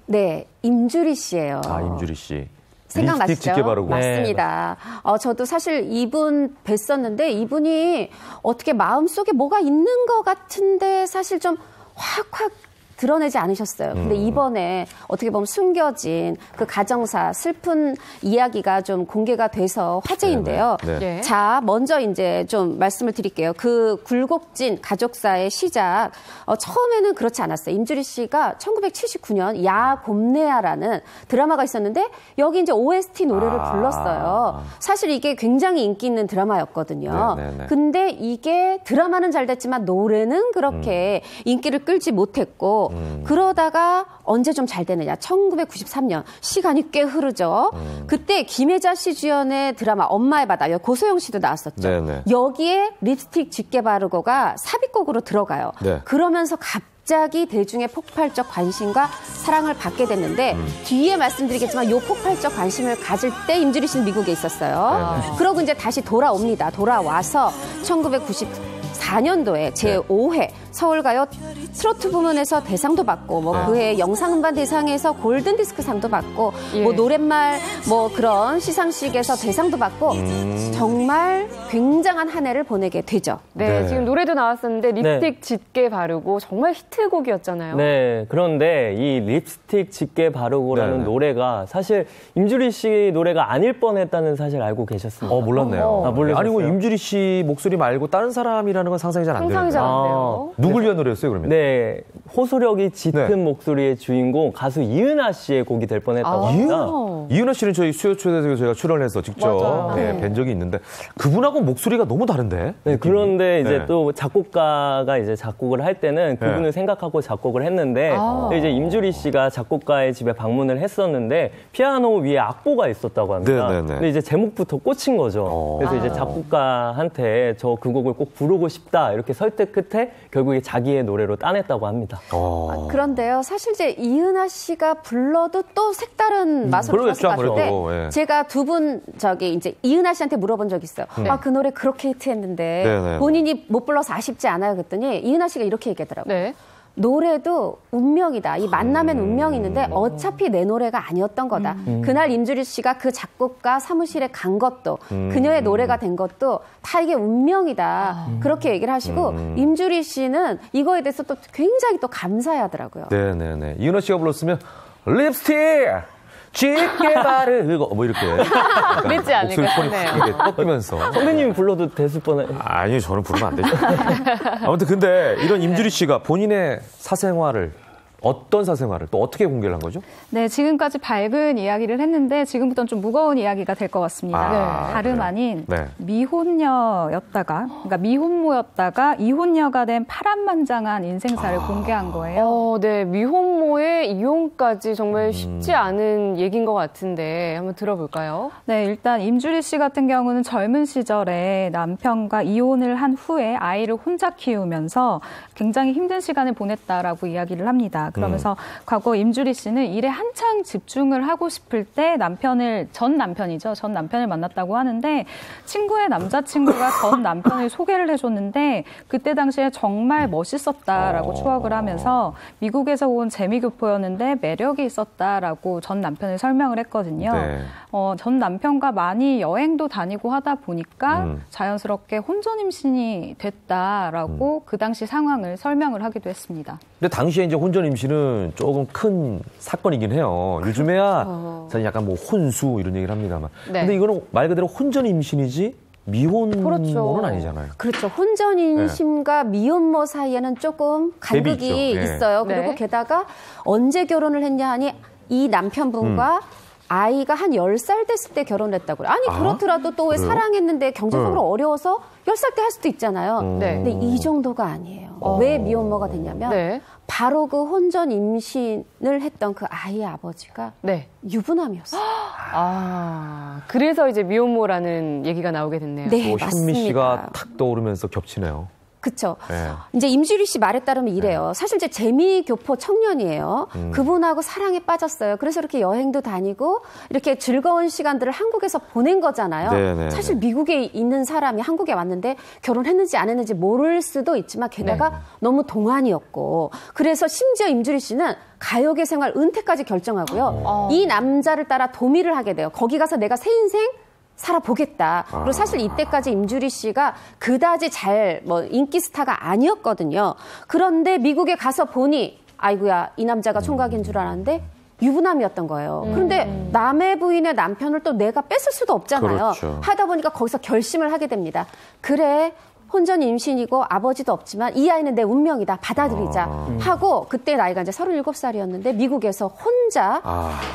D: 네, 임주리 씨예요.
A: 아, 임주리 씨.
D: 생각나시죠?
A: 립스틱 짙게 바르고.
D: 맞습니다. 저도 사실 이분 뵀었는데 이분이 어떻게 마음속에 뭐가 있는 것 같은데 사실 좀 확확 드러내지 않으셨어요. 근데 이번에 어떻게 보면 숨겨진 그 가정사 슬픈 이야기가 좀 공개가 돼서 화제인데요.
A: 네.
B: 네.
D: 자, 먼저 이제 좀 말씀을 드릴게요. 그 굴곡진 가족사의 시작. 처음에는 그렇지 않았어요. 임주리 씨가 1979년 야 곰네야라는 드라마가 있었는데 여기 이제 OST 노래를 불렀어요. 사실 이게 굉장히 인기 있는 드라마였거든요.
A: 네네네.
D: 근데 이게 드라마는 잘 됐지만 노래는 그렇게 인기를 끌지 못했고 그러다가 언제 좀 잘 되느냐. 1993년 시간이 꽤 흐르죠. 그때 김혜자 씨 주연의 드라마 엄마의 바다 고소영 씨도 나왔었죠.
A: 네네.
D: 여기에 립스틱 짙게 바르고가 삽입곡으로 들어가요.
A: 네.
D: 그러면서 갑자기 대중의 폭발적 관심과 사랑을 받게 됐는데 뒤에 말씀드리겠지만 이 폭발적 관심을 가질 때 임주리 씨는 미국에 있었어요.
A: 네네.
D: 그러고 이제 다시 돌아옵니다. 돌아와서 1994년도에 제5회 서울가요 트로트 부문에서 대상도 받고 뭐 그해 영상음반 대상에서 골든디스크상도 받고
B: 예.
D: 뭐 노랫말 뭐 그런 시상식에서 대상도 받고 정말 굉장한 한 해를 보내게 되죠.
B: 네,
A: 네.
B: 지금 노래도 나왔었는데 립스틱
E: 네.
B: 짙게 바르고 정말 히트곡이었잖아요.
E: 네, 그런데 이 립스틱 짙게 바르고라는
A: 네네.
E: 노래가 사실 임주리 씨 노래가 아닐 뻔했다는 사실 알고 계셨습니다.
A: 몰랐네요.
E: 아, 모르셨어요?
A: 아니, 뭐 임주리 씨 목소리 말고 다른 사람이라는 건 상상이 잘 안 되는데.
B: 상상이 잘 안 돼요.
A: 누굴 위한 노래였어요, 그러면?
E: 네, 호소력이 짙은
A: 네.
E: 목소리의 주인공 가수 이은하 씨의 곡이 될 뻔했다고 합니다.
A: 이은하 씨는 저희 수요 초대에서 제가 출연해서 직접
B: 맞아요.
A: 네, 뵌 적이 있는데 그분하고 목소리가 너무 다른데.
E: 네, 그런데 이제
A: 네.
E: 또 작곡가가 이제 작곡을 할 때는 그분을
A: 네.
E: 생각하고 작곡을 했는데 이제 임주리 씨가 작곡가의 집에 방문을 했었는데 피아노 위에 악보가 있었다고 합니다.
A: 네, 네, 네.
E: 근데 이제 제목부터 꽂힌 거죠. 그래서 이제 작곡가한테 저 그 곡을 꼭 부르고 싶다 이렇게 설득 끝에 결국에 자기의 노래로 따냈다고 합니다.
D: 그런데요, 사실 이제 이은하 씨가 불러도 또 색다른 맛으로
A: 그러겠죠,
D: 들었을 것 같은데
A: 아무래도, 예.
D: 제가 두 분 이제 이은하 씨한테 물어본 적 있어요. 그 노래 그렇게 히트했는데
A: 네네.
D: 본인이 못 불러서 아쉽지 않아요? 그랬더니 이은하 씨가 이렇게 얘기하더라고요.
B: 네.
D: 노래도 운명이다. 이 만남엔 운명이 있는데 어차피 내 노래가 아니었던 거다. 그날 임주리 씨가 그 작곡가 사무실에 간 것도 그녀의 노래가 된 것도 다 이게 운명이다. 그렇게 얘기를 하시고 임주리 씨는 이거에 대해서 또 굉장히 또 감사해하더라고요.
A: 네네네. 이은하 씨가 불렀으면 립스틱 짙게 바르고 뭐 이렇게
B: 믿지 않을까
A: 목소리 톤이
B: 싶네요.
A: 확 이렇게 꺾이면서
E: 선배님이 불러도 됐을 뻔해.
A: 아니요, 저는 부르면 안 되죠. 아무튼 근데 이런 임주리 씨가 본인의 사생활을 어떤 사생활을 또 어떻게 공개를 한 거죠?
F: 네, 지금까지 밝은 이야기를 했는데 지금부터는 좀 무거운 이야기가 될 것 같습니다. 다름
A: 그래요?
F: 아닌
A: 네.
F: 그러니까 미혼모였다가 이혼녀가 된 파란만장한 인생사를 공개한 거예요.
B: 네, 미혼모의 이혼까지 정말 쉽지 않은 얘기인 것 같은데 한번 들어볼까요?
F: 네, 일단 임주리 씨 같은 경우는 젊은 시절에 남편과 이혼을 한 후에 아이를 혼자 키우면서 굉장히 힘든 시간을 보냈다라고 이야기를 합니다. 그러면서 과거 임주리 씨는 일에 한창 집중을 하고 싶을 때 전 남편을 만났다고 하는데 친구의 남자친구가 전 남편을 소개를 해줬는데 그때 당시에 정말 멋있었다라고 추억을 하면서 미국에서 온 재미교포였는데 매력이 있었다라고 전 남편을 설명을 했거든요.
A: 네.
F: 전 남편과 많이 여행도 다니고 하다 보니까 자연스럽게 혼전 임신이 됐다라고 그 당시 상황을 설명을 하기도 했습니다.
A: 근데 당시에 이제 혼전 임신은 조금 큰 사건이긴 해요. 요즘에야 저는 약간 뭐 혼수 이런 얘기를 합니다만.
B: 네.
A: 근데 이거는 말 그대로 혼전 임신이지 미혼모는
B: 그렇죠.
A: 아니잖아요.
D: 그렇죠. 혼전 임신과 미혼모 사이에는 조금 간극이
A: 갭이 있죠. 예.
D: 있어요. 그리고
B: 네.
D: 게다가 언제 결혼을 했냐 하니 이 남편분과 아이가 한 10살 됐을 때 결혼했다고 그래요. 아니 그렇더라도 또 왜 사랑했는데 경제적으로 어려워서 10살 때 할 수도 있잖아요.
B: 네.
D: 근데 이 정도가 아니에요. 왜 미혼모가 됐냐면
B: 네.
D: 바로 그 혼전 임신을 했던 그 아이의 아버지가
B: 네.
D: 유부남이었어요.
B: 그래서 이제 미혼모라는 얘기가 나오게 됐네요.
D: 네,
A: 현미 씨가
D: 맞습니다.
A: 탁 떠오르면서 겹치네요.
D: 그쵸.
A: 네.
D: 이제 임주리 씨 말에 따르면 이래요. 사실 이제 재미교포 청년이에요. 그분하고 사랑에 빠졌어요. 그래서 이렇게 여행도 다니고 이렇게 즐거운 시간들을 한국에서 보낸 거잖아요.
A: 네네.
D: 사실 미국에 있는 사람이 한국에 왔는데 결혼했는지 안 했는지 모를 수도 있지만 게다가 너무 동안이었고 그래서 심지어 임주리 씨는 가요계 생활 은퇴까지 결정하고요. 이 남자를 따라 도미를 하게 돼요. 거기 가서 내가 새 인생 살아보겠다. 그리고 사실 이때까지 임주리 씨가 그다지 인기 스타가 아니었거든요. 그런데 미국에 가서 보니 아이고야 이 남자가 총각인 줄 알았는데 유부남이었던 거예요. 그런데 남의 부인의 남편을 또 내가 뺏을 수도 없잖아요.
A: 그렇죠.
D: 하다 보니까 거기서 결심을 하게 됩니다. 그래 혼전 임신이고 아버지도 없지만 이 아이는 내 운명이다. 받아들이자 하고 그때 나이가 이제 37살이었는데 미국에서 혼자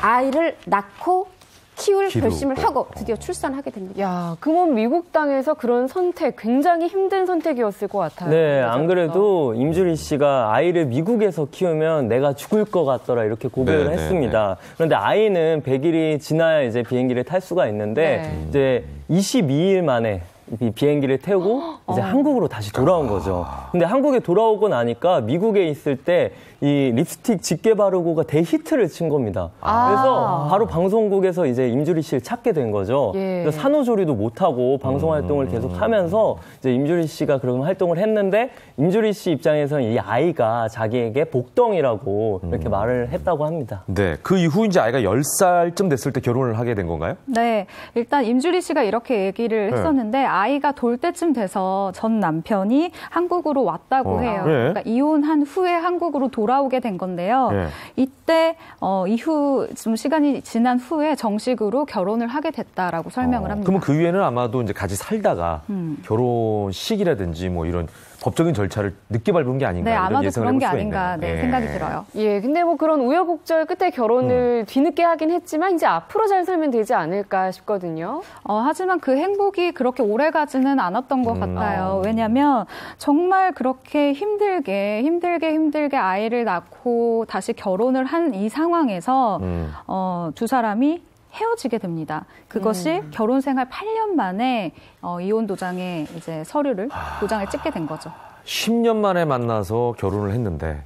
D: 아이를 낳고 키울 결심을 하고 드디어 출산하게 됩니다.
B: 야, 그럼 미국 땅에서 그런 선택 굉장히 힘든 선택이었을 것 같아요.
E: 네, 안 그래도 임주리 씨가 아이를 미국에서 키우면 내가 죽을 것 같더라 이렇게 고백을 했습니다. 그런데 아이는 100일이 지나야 이제 비행기를 탈 수가 있는데 이제 22일 만에 이 비행기를 태우고 이제 한국으로 다시 돌아온 거죠. 근데 한국에 돌아오고 나니까 미국에 있을 때 이 립스틱 짙게 바르고가 대히트를 친 겁니다. 그래서 바로 방송국에서 이제 임주리 씨를 찾게 된 거죠. 그래서 산후조리도 못하고 방송 활동을 계속 하면서 이제 임주리 씨가 그런 활동을 했는데 임주리 씨 입장에서는 이 아이가 자기에게 복덩이라고 이렇게 말을 했다고 합니다.
A: 네, 그 이후 이제 아이가 10살쯤 됐을 때 결혼을 하게 된 건가요?
F: 네, 일단 임주리 씨가 이렇게 얘기를 했었는데 아이가 돌 때쯤 돼서 전 남편이 한국으로 왔다고 해요. 그러니까 이혼한 후에 한국으로 돌아오게 된 건데요. 이때 이후 좀 시간이 지난 후에 정식으로 결혼을 하게 됐다라고 설명을 합니다.
A: 그러면 그 위에는 아마도 이제 같이 살다가 결혼식이라든지 뭐 이런 법적인 절차를 늦게 밟은 게 아닌가.
F: 네,
A: 이런
F: 아마도
A: 예상을
F: 그런 게
A: 해볼 수가
F: 아닌가
A: 있네요.
F: 생각이 들어요.
B: 예, 근데 뭐 그런 우여곡절 끝에 결혼을 뒤늦게 하긴 했지만 이제 앞으로 잘 살면 되지 않을까 싶거든요.
F: 하지만 그 행복이 그렇게 오래 가지는 않았던 것 같아요. 왜냐하면 정말 그렇게 힘들게 아이를 낳고 다시 결혼을 한 이 상황에서 두 사람이 헤어지게 됩니다. 그것이 결혼 생활 8년 만에 이혼 도장에 이제 도장을 찍게 된 거죠.
A: 10년 만에 만나서 결혼을 했는데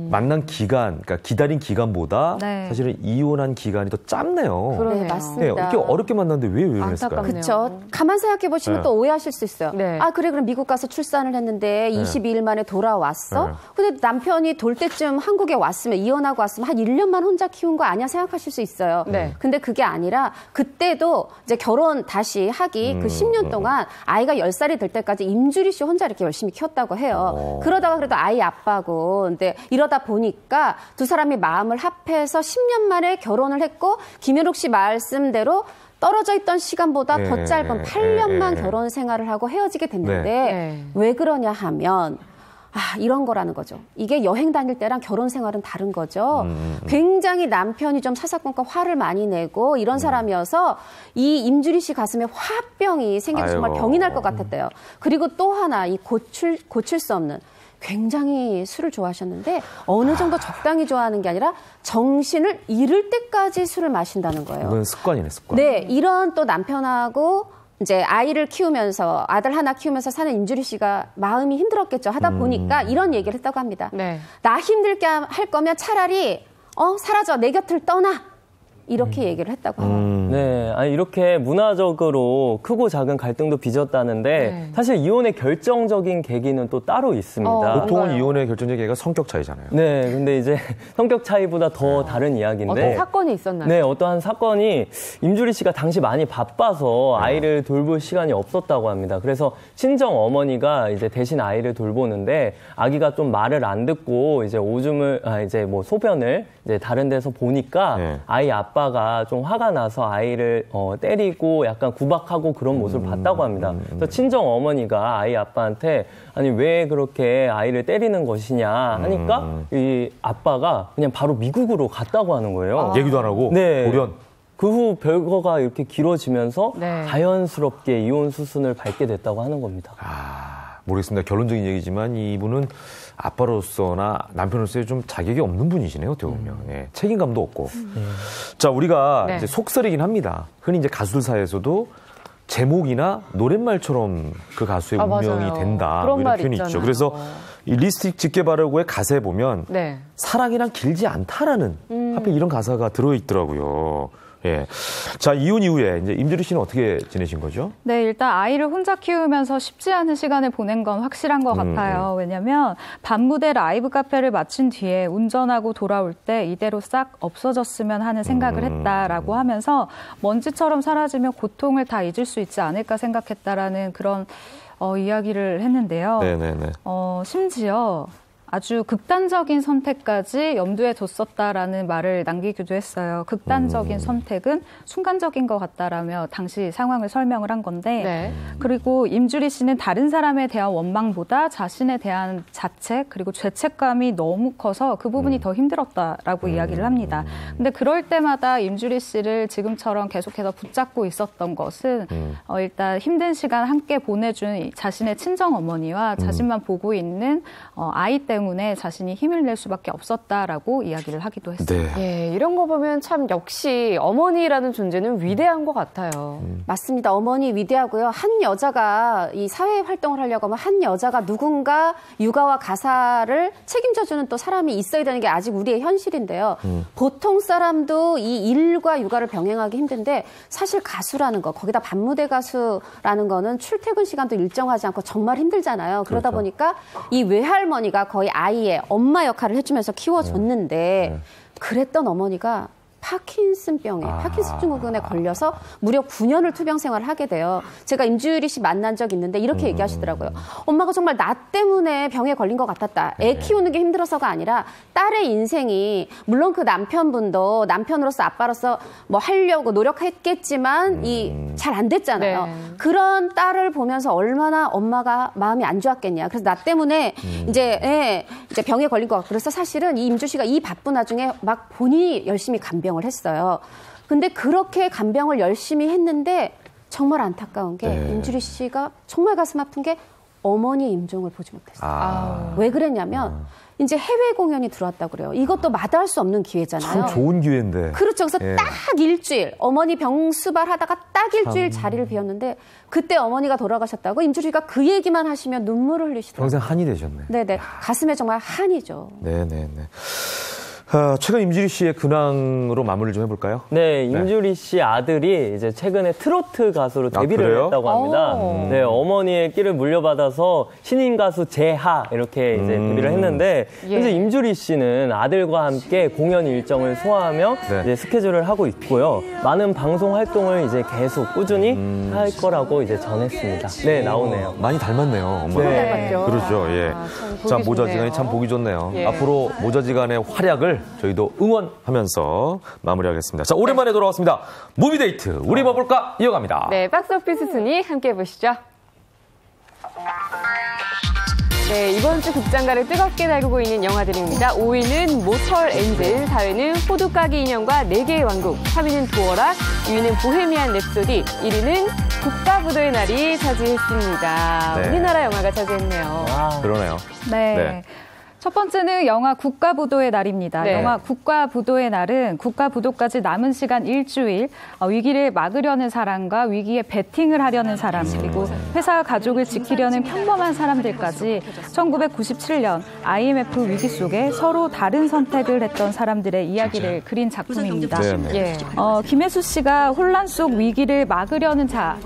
A: 만난 기간, 그러니까 기다린 기간보다 사실은 이혼한 기간이 더 짧네요.
B: 그러네요.
D: 네, 맞습니다.
A: 네, 이렇게 어렵게 만났는데 왜 이혼했을까요?
B: 안타깝네요.
D: 그렇죠. 가만 생각해 보시면 또 오해하실 수 있어요.
B: 네.
D: 아 그래 그럼 미국 가서 출산을 했는데 22일 만에 돌아왔어. 근데 남편이 돌 때쯤 한국에 왔으면 이혼하고 왔으면 한 1년만 혼자 키운 거 아니야 생각하실 수 있어요.
B: 네.
D: 근데 그게 아니라 그때도 이제 결혼 다시 하기 그 10년 동안 아이가 10살이 될 때까지 임주리 씨 혼자 이렇게 열심히 키웠다고 해요. 그러다가 그래도 아이 아빠고 근데 이러다 보니까 두 사람이 마음을 합해서 10년 만에 결혼을 했고 김현욱 씨 말씀대로 떨어져 있던 시간보다 더 짧은 8년만 결혼 생활을 하고 헤어지게 됐는데 왜 그러냐 하면 이런 거라는 거죠. 이게 여행 다닐 때랑 결혼 생활은 다른 거죠. 굉장히 남편이 좀 사사건건 화를 많이 내고 이런 사람이어서 이 임주리 씨 가슴에 화병이 생겨서 정말 병이 날 것 같았대요. 그리고 또 하나 이 고칠 수 없는 굉장히 술을 좋아하셨는데 어느 정도 적당히 좋아하는 게 아니라 정신을 잃을 때까지 술을 마신다는 거예요.
A: 이건 습관이네, 습관.
D: 네, 이런 또 남편하고 이제 아이를 키우면서 아들 하나 키우면서 사는 임주리 씨가 마음이 힘들었겠죠. 하다 보니까 이런 얘기를 했다고 합니다. 나 힘들게 할 거면 차라리 사라져 내 곁을 떠나. 이렇게 얘기를 했다고 합니다.
E: 네, 이렇게 문화적으로 크고 작은 갈등도 빚었다는데 사실 이혼의 결정적인 계기는 또 따로 있습니다.
A: 보통은 이혼의 결정적인 계기가 성격 차이잖아요.
E: 네, 근데 이제 성격 차이보다 더 다른 이야기인데
B: 어떤 사건이 있었나요?
E: 네, 어떠한 사건이 임주리 씨가 당시 많이 바빠서 아이를 돌볼 시간이 없었다고 합니다. 그래서 친정 어머니가 이제 대신 아이를 돌보는데 아기가 좀 말을 안 듣고 이제 소변을 이제 다른 데서 보니까 아이 아빠가 좀 화가 나서 아이를 때리고 약간 구박하고 그런 모습을 봤다고 합니다. 그래서 친정 어머니가 아이 아빠한테 아니 왜 그렇게 아이를 때리는 것이냐 하니까 이 아빠가 그냥 바로 미국으로 갔다고 하는 거예요.
A: 얘기도 안 하고?
E: 네.
A: 돌연?
E: 그 후 별거가 이렇게 길어지면서
B: 네.
E: 자연스럽게 이혼 수순을 밟게 됐다고 하는 겁니다.
A: 모르겠습니다. 결론적인 얘기지만 이분은 아빠로서나 남편으로서의 좀 자격이 없는 분이시네요. 어떻게 보면. 예, 책임감도 없고. 자, 우리가
B: 네.
A: 이제 속설이긴 합니다. 흔히 이제 가수들 사이에서도 제목이나 노랫말처럼 그 가수의 운명이
B: 맞아요.
A: 된다.
B: 그런
A: 이런
B: 말
A: 표현이
B: 있잖아요.
A: 있죠. 그래서 이 립스틱 짙게 바르고의 가사에 보면
B: 네.
A: 사랑이랑 길지 않다라는 하필 이런 가사가 들어있더라고요. 예. 자, 이혼 이후에 이제 임주리 씨는 어떻게 지내신 거죠?
F: 네, 일단 아이를 혼자 키우면서 쉽지 않은 시간을 보낸 건 확실한 것 같아요. 왜냐면 밤무대 라이브 카페를 마친 뒤에 운전하고 돌아올 때 이대로 싹 없어졌으면 하는 생각을 했다라고 하면서 먼지처럼 사라지면 고통을 다 잊을 수 있지 않을까 생각했다라는 그런 이야기를 했는데요.
A: 네네네.
F: 심지어 아주 극단적인 선택까지 염두에 뒀었다라는 말을 남기기도 했어요. 극단적인 선택은 순간적인 것 같다라며 당시 상황을 설명을 한 건데
B: 네.
F: 그리고 임주리 씨는 다른 사람에 대한 원망보다 자신에 대한 자책 그리고 죄책감이 너무 커서 그 부분이 더 힘들었다라고 이야기를 합니다. 근데 그럴 때마다 임주리 씨를 지금처럼 계속해서 붙잡고 있었던 것은 일단 힘든 시간 함께 보내준 자신의 친정 어머니와 자신만 보고 있는 아이 때문에 자신이 힘을 낼 수밖에 없었다라고 이야기를 하기도 했어요.
A: 네.
B: 예, 이런 거 보면 참 역시 어머니라는 존재는 위대한 것 같아요.
D: 맞습니다. 어머니 위대하고요. 한 여자가 이 사회 활동을 하려고 하면 한 여자가 누군가 육아와 가사를 책임져주는 또 사람이 있어야 되는 게 아직 우리의 현실인데요. 보통 사람도 이 일과 육아를 병행하기 힘든데 사실 가수라는 거, 거기다 밤무대 가수라는 거는 출퇴근 시간도 일정하지 않고 정말 힘들잖아요. 그러다
A: 그렇죠.
D: 보니까 이 외할머니가 거의 아이의 엄마 역할을 해주면서 키워줬는데 그랬던 어머니가 파킨슨병에, 파킨슨 증후군에 걸려서 무려 9년을 투병 생활을 하게 돼요. 제가 임주리 씨 만난 적 있는데 이렇게 얘기하시더라고요. 엄마가 정말 나 때문에 병에 걸린 것 같았다. 애 키우는 게 힘들어서가 아니라 딸의 인생이 물론 그 남편분도 남편으로서 아빠로서 뭐 하려고 노력했겠지만 잘 안 됐잖아요.
B: 네.
D: 그런 딸을 보면서 얼마나 엄마가 마음이 안 좋았겠냐. 그래서 나 때문에 이제 병에 걸린 것 같고 그래서 사실은 이 임주 씨가 이 바쁜 와중에 막 본인이 열심히 간병을 했어요. 근데 그렇게 간병을 열심히 했는데 정말 안타까운 게 임주리 씨가 정말 가슴 아픈 게 어머니의 임종을 보지 못했어요. 왜 그랬냐면 이제 해외 공연이 들어왔다고 그래요. 이것도 마다할 수 없는 기회잖아요.
A: 참 좋은 기회인데.
D: 그렇죠. 그래서 딱 일주일 어머니 병수발하다가 딱 일주일 자리를 비웠는데 그때 어머니가 돌아가셨다고 임주리가 그 얘기만 하시면 눈물을 흘리시더라고요.
A: 평생 한이 되셨네.
D: 네네. 가슴에 정말 한이죠.
A: 네네네. 최근 임주리 씨의 근황으로 마무리를 좀 해볼까요?
E: 네, 임주리 씨 아들이 이제 최근에 트로트 가수로 데뷔를
A: 그래요?
E: 했다고 합니다. 네, 어머니의 끼를 물려받아서 신인 가수 재하 이렇게 이제 데뷔를 했는데 현재 임주리 씨는 아들과 함께 공연 일정을 소화하며 이제 스케줄을 하고 있고요. 많은 방송 활동을 이제 계속 꾸준히 할 거라고 이제 전했습니다. 네, 나오네요.
A: 많이 닮았네요. 엄마.
B: 네.
A: 그렇죠. 예.
B: 보기
A: 자, 모자지간이
B: 좋네요.
A: 참 보기 좋네요.
B: 예.
A: 앞으로 모자지간의 활약을 저희도 응원하면서 마무리하겠습니다. 자, 오랜만에 돌아왔습니다. 무비데이트 우리 뭐 볼까 이어갑니다.
B: 네, 박스오피스 순위 함께 보시죠. 네, 이번 주 극장가를 뜨겁게 달구고 있는 영화들입니다. 5위는 모털 엔진, 4위는 호두까기 인형과 4개의 왕국, 3위는 도어락, 2위는 보헤미안 랩소디, 1위는 국가부도의 날이 차지했습니다.
A: 네.
B: 우리나라 영화가 차지했네요.
A: 그러네요.
F: 네.
A: 네.
F: 첫 번째는 영화 국가부도의 날입니다.
B: 네.
F: 영화 국가부도의 날은 국가부도까지 남은 시간 일주일 위기를 막으려는 사람과 위기에 베팅을 하려는 사람 그리고 회사와 가족을 지키려는 평범한 사람들까지 1997년 IMF 위기 속에 서로 다른 선택을 했던 사람들의 이야기를 그린 작품입니다.
A: 네네.
B: 예.
F: 김혜수 씨가 혼란 속 위기를 막으려는 자,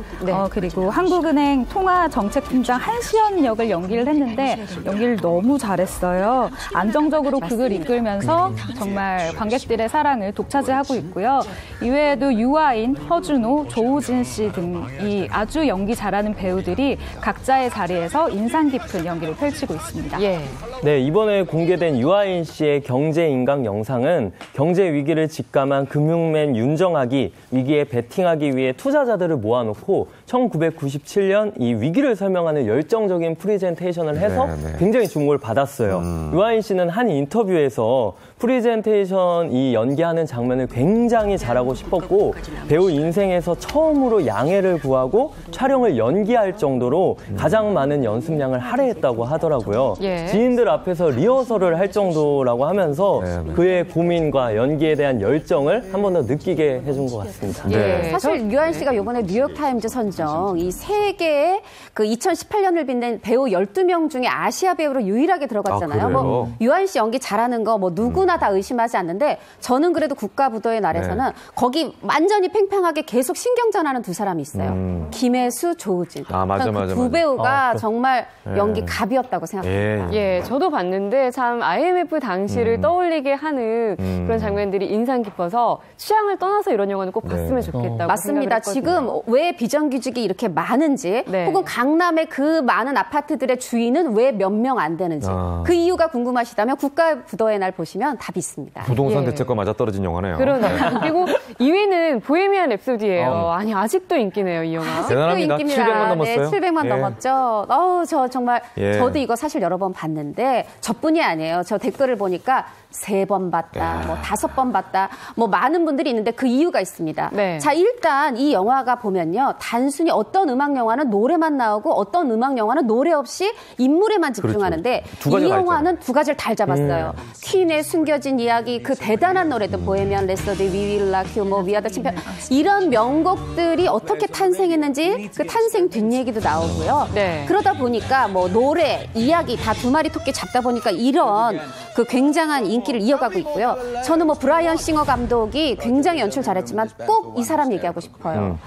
F: 그리고 한국은행 통화정책팀장 한시연 역을 연기를 했는데 연기를 너무 잘했어요. 안정적으로 극을 이끌면서 정말 관객들의 사랑을 독차지하고 있고요. 이외에도 유아인, 허준호, 조우진 씨 등이 아주 연기 잘하는 배우들이 각자의 자리에서 인상 깊은 연기를 펼치고 있습니다.
B: 예.
E: 네, 이번에 공개된 유아인 씨의 경제인강 영상은 경제 위기를 직감한 금융맨 윤정학이 위기에 베팅하기 위해 투자자들을 모아놓고 1997년 이 위기를 설명하는 열정적인 프레젠테이션을 해서 굉장히 주목을 받았어요. 유아인 씨는 한 인터뷰에서 프리젠테이션 이 연기하는 장면을 굉장히 잘하고 싶었고 배우 인생에서 처음으로 양해를 구하고 촬영을 연기할 정도로 가장 많은 연습량을 할애했다고 하더라고요.
B: 예.
E: 지인들 앞에서 리허설을 할 정도라고 하면서 그의 고민과 연기에 대한 열정을 한 번 더 느끼게 해준 것 같습니다.
B: 예.
D: 사실 유아인 씨가 이번에 뉴욕타임즈 선정 이 세계의 그 2018년을 빛낸 배우 12명 중에 아시아 배우로 유일하게 들어갔잖아요. 뭐 유아인 씨 연기 잘하는 거 뭐 누구나 다 의심하지 않는데 저는 그래도 국가부도의 날에서는 거기 완전히 팽팽하게 계속 신경전하는 두 사람이 있어요. 김혜수, 조우진.
A: 맞아.
D: 두 배우가 정말 연기 갑이었다고 생각합니다.
B: 예, 저도 봤는데 참 IMF 당시를 떠올리게 하는 그런 장면들이 인상 깊어서 취향을 떠나서 이런 영화는 꼭 봤으면 좋겠다고
D: 맞습니다. 지금 왜 비정규직이 이렇게 많은지 혹은 강남의 그 많은 아파트들의 주인은 왜 몇 명 안 되는지 그 이유가 궁금하시다면 국가부도의 날 보시면 답이 있습니다.
A: 부동산 대책과 맞아떨어진 영화네요.
B: 그러네요. 그리고 2위는 보헤미안 랩소디예요. 아니 아직도 인기네요, 이 영화.
A: 대단합니다. 700만 넘었어요.
D: 네, 700만 넘었죠. 저 정말 저도 이거 사실 여러 번 봤는데 저뿐이 아니에요. 저 댓글을 보니까 3번 봤다, 뭐 5번 봤다, 뭐 많은 분들이 있는데 그 이유가 있습니다.
B: 네.
D: 자, 일단 이 영화가 보면요. 단순히 어떤 음악 영화는 노래만 나오고 어떤 음악 영화는 노래 없이 인물에만 집중하는데 이 영화는 두 가지를 잘 잡았어요. 퀸의 숨겨진 이야기, 그 대단한 노래도 보헤미안 랩소디, We Will Rock You, 뭐 위아더 챔피언 이런 명곡들이 어떻게 탄생했는지 그 탄생 뒷얘기도 나오고요. 그러다 보니까 뭐 노래, 이야기 다 두 마리 토끼 잡다 보니까 이런 그 굉장한 인기를 이어가고 있고요. 저는 뭐 브라이언 싱어 감독이 굉장히 연출 잘했지만 꼭 이 사람 얘기하고 싶어요.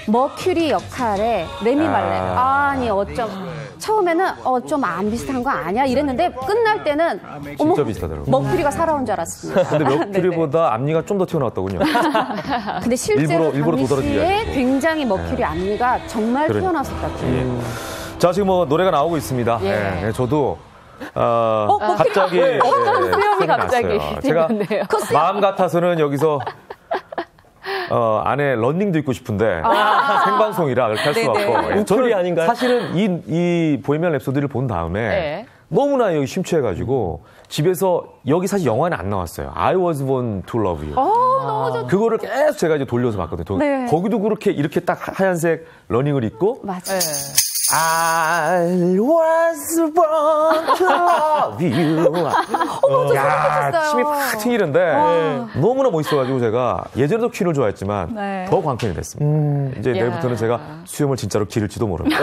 D: 머큐리 역할에 레미 말레. 아니 어쩜 처음에는 좀 안 비슷한 거 아니야 이랬는데 끝날 때는
A: 진짜 비슷하더라고요.
D: 머큐리가 살아온 줄 알았습니다.
A: 근데 머큐리보다 앞니가 좀 더 튀어나왔더군요.
D: 근데 실제로
A: 일부러
D: 당시에 굉장히 머큐리 앞니가 정말 튀어나왔었다고.
A: 자, 지금 뭐 노래가 나오고 있습니다. 저도 갑자기
B: 수염이 갑자기
A: 제가
B: 생겼네요.
A: 마음 같아서는 여기서 안에 런닝도 입고 싶은데 생방송이라 그렇게 할 수가 없고
E: 저는 아닌가요?
A: 사실은 이 보헤미안 랩소디를 본 다음에 너무나 여기 심취해가지고 집에서 여기 사실 영화는 안 나왔어요. I was born to love you.
D: 너무 좋다.
A: 그거를 계속 제가 이제 돌려서 봤거든요. 거기도 그렇게 이렇게 딱 하얀색 러닝을 입고
D: 맞아요.
A: I was born to love you. 야, 침이 팍 튀기는데 너무나 멋있어가지고 제가 예전에도 퀸을 좋아했지만 더 광팬이 됐습니다. 이제 내일부터는 제가 수염을 진짜로 기를지도 모릅니다.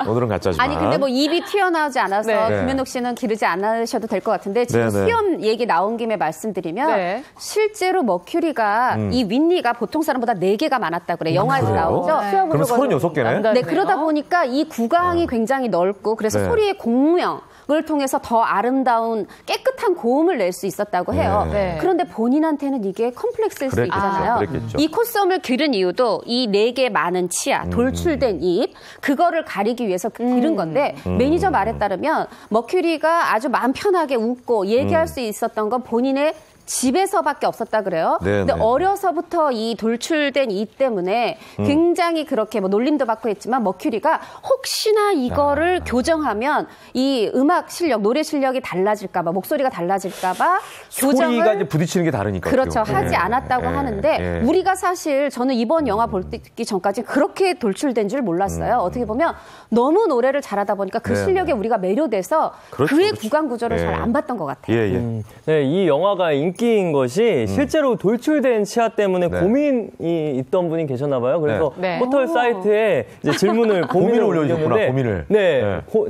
A: 오늘은 가짜지만.
D: 아니 근데 뭐 입이 튀어나오지 않아서 김현옥 씨는 기르지 않으셔도 될 것 같은데 지금 수염 얘기 나온 김에 말씀드리면 실제로 머큐리가 이 윈니가 보통 사람보다 4개가 많았다고 그래요. 영화에서 나오죠.
A: 그럼 36개네?
D: 네, 그러다 보니까 이 구강이 굉장히 넓고 그래서 소리의 공명을 통해서 더 아름다운 깨끗한 고음을 낼 수 있었다고 해요. 그런데 본인한테는 이게 컴플렉스일 수 있잖아요. 이 콧솜을 기른 이유도 이 4개 많은 치아, 돌출된 입 그거를 가리기 위해서 기른 건데 매니저 말에 따르면 머큐리가 아주 마음 편하게 웃고 얘기할 수 있었던 건 본인의 집에서밖에 없었다 그래요. 근데 어려서부터 이 돌출된 이 때문에 굉장히 그렇게 뭐 놀림도 받고 했지만 머큐리가 혹시나 이거를 교정하면 이 음악 실력, 노래 실력이 달라질까봐, 목소리가 달라질까봐 교정을
A: 소리가 이제 부딪히는 게 다르니까.
D: 그렇죠. 하지 않았다고 하는데 우리가 사실 저는 이번 영화 보기 전까지 그렇게 돌출된 줄 몰랐어요. 어떻게 보면 너무 노래를 잘하다 보니까 그 실력에 우리가 매료돼서 그의 구강 구조를 잘 안 봤던 것 같아요.
E: 네, 이 영화가 인기인 것이 실제로 돌출된 치아 때문에 고민이 있던 분이 계셨나 봐요. 그래서 포털 사이트에 이제 질문을 고민을
A: 올려주셨구나. 고민을.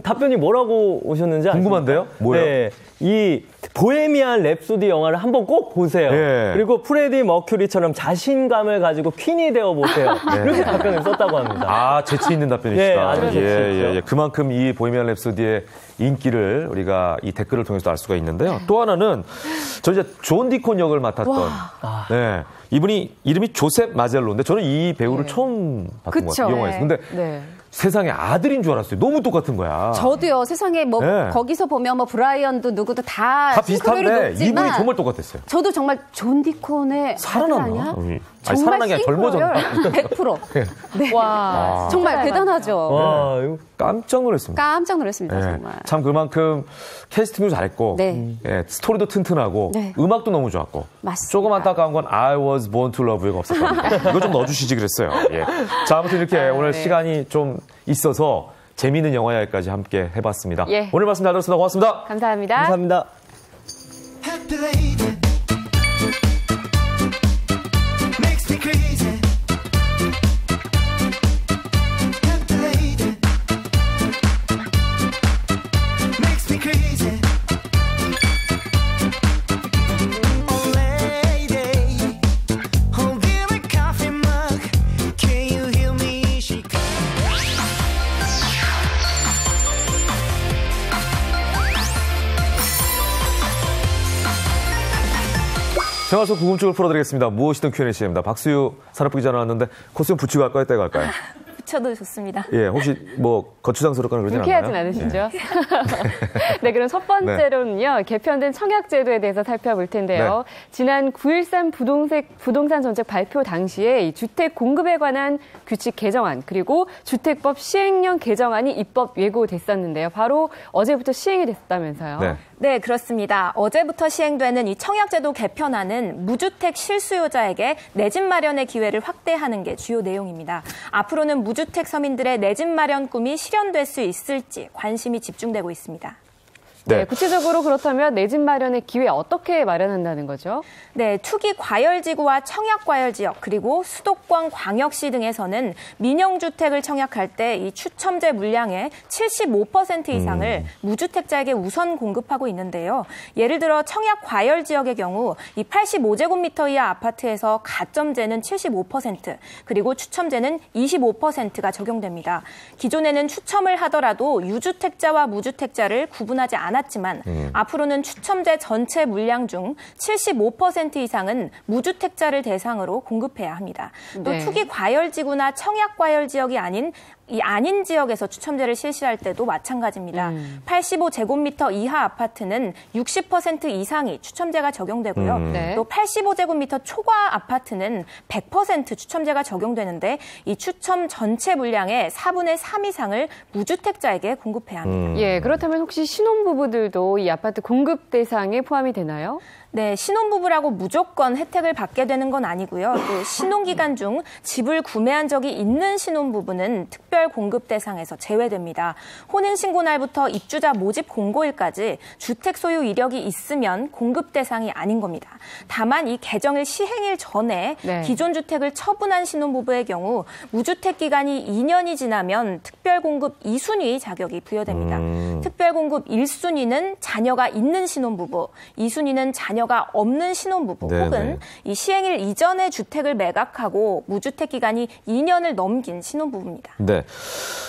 E: 답변이 뭐라고 오셨는지
A: 궁금한데요? 뭐예요?
E: 이 보헤미안 랩소디 영화를 한번 꼭 보세요. 그리고 프레디 머큐리처럼 자신감을 가지고 퀸이 되어 보세요. 이렇게 답변을 썼다고 합니다.
A: 아, 재치 있는 답변이시다.
E: 아주 재치 있죠.
A: 그만큼 이 보헤미안 랩소디의 인기를 우리가 이 댓글을 통해서 알 수가 있는데요. 또 하나는 저 이제 존 디콘 역을 맡았던 이분이 이름이 조셉 마젤로인데 저는 이 배우를 처음 봤던 것 같아요. 이 영화에서. 근데 세상에 아들인 줄 알았어요. 너무 똑같은 거야.
D: 저도요. 세상에 뭐 거기서 보면 뭐 브라이언도 누구도 다
A: 비슷한데 이분이 정말 똑같았어요.
D: 저도 정말 존 디콘의
A: 살아났나?
D: 정말
A: 살아난 게 아니라 젊어졌나?
D: 100%. 와, 정말 대단하죠.
E: 와,
A: 깜짝 놀랐습니다.
D: 깜짝 놀랐습니다,
A: 네.
D: 정말.
A: 참 그만큼 캐스팅도 잘했고,
D: 네.
A: 예, 스토리도 튼튼하고,
D: 네.
A: 음악도 너무 좋았고,
D: 맞습니다.
A: 조금 안타까운 건 I was born to love you가 없었거든요. 이거 좀 넣어주시지 그랬어요. 예. 자, 아무튼 이렇게 오늘 시간이 좀 있어서 재미있는 영화 이야기까지 함께 해봤습니다.
B: 예.
A: 오늘 말씀 잘 들었습니다. 고맙습니다.
B: 감사합니다.
E: 감사합니다.
A: 생활 속 궁금증을 풀어드리겠습니다. 무엇이든 Q&A 시간입니다. 박수유 산업부 기자 나왔는데 코스튬 붙이고 갈까요? 떼고 갈까요?
G: 붙여도 좋습니다.
A: 예, 혹시 뭐 거추장스럽거나 그러진 않나요?
B: 불쾌하진 않으시죠? 네, 그럼 첫 번째로는요. 개편된 청약제도에 대해서 살펴볼 텐데요.
A: 네.
B: 지난 9.13 부동산 정책 발표 당시에 이 주택 공급에 관한 규칙 개정안 그리고 주택법 시행령 개정안이 입법 예고됐었는데요. 바로 어제부터 시행이 됐다면서요.
A: 네.
G: 네, 그렇습니다. 어제부터 시행되는 이 청약제도 개편안은 무주택 실수요자에게 내 집 마련의 기회를 확대하는 게 주요 내용입니다. 앞으로는 무주택 서민들의 내 집 마련 꿈이 실현될 수 있을지 관심이 집중되고 있습니다.
B: 네, 구체적으로 그렇다면 내 집 마련의 기회 어떻게 마련한다는 거죠?
G: 네, 투기 과열지구와 청약 과열지역 그리고 수도권 광역시 등에서는 민영주택을 청약할 때 이 추첨제 물량의 75% 이상을 무주택자에게 우선 공급하고 있는데요. 예를 들어 청약 과열지역의 경우 이 85제곱미터 이하 아파트에서 가점제는 75% 그리고 추첨제는 25%가 적용됩니다. 기존에는 추첨을 하더라도 유주택자와 무주택자를 구분하지 않았지만 앞으로는 추첨제 전체 물량 중 75% 이상은 무주택자를 대상으로 공급해야 합니다. 또
B: 네.
G: 투기 과열지구나 청약 과열 지역이 아닌 지역에서 추첨제를 실시할 때도 마찬가지입니다. 85제곱미터 이하 아파트는 60% 이상이 추첨제가 적용되고요.
B: 네.
G: 또 85제곱미터 초과 아파트는 100% 추첨제가 적용되는데 이 추첨 전체 물량의 4분의 3 이상을 무주택자에게 공급해야 합니다.
B: 예, 그렇다면 혹시 신혼부부들도 이 아파트 공급 대상에 포함이 되나요?
G: 네, 신혼부부라고 무조건 혜택을 받게 되는 건 아니고요. 또 신혼기간 중 집을 구매한 적이 있는 신혼부부는 특별 공급 대상에서 제외됩니다. 혼인신고 날부터 입주자 모집 공고일까지 주택 소유 이력이 있으면 공급 대상이 아닌 겁니다. 다만 이 개정일 시행일 전에
B: 네.
G: 기존 주택을 처분한 신혼부부의 경우 무주택 기간이 2년이 지나면 특별 공급 2순위 자격이 부여됩니다. 특별 공급 1순위는 자녀가 있는 신혼부부, 2순위는 자녀가 없는 신혼부부
A: 네네.
G: 혹은 이 시행일 이전에 주택을 매각하고 무주택 기간이 2년을 넘긴 신혼부부입니다.
A: 네.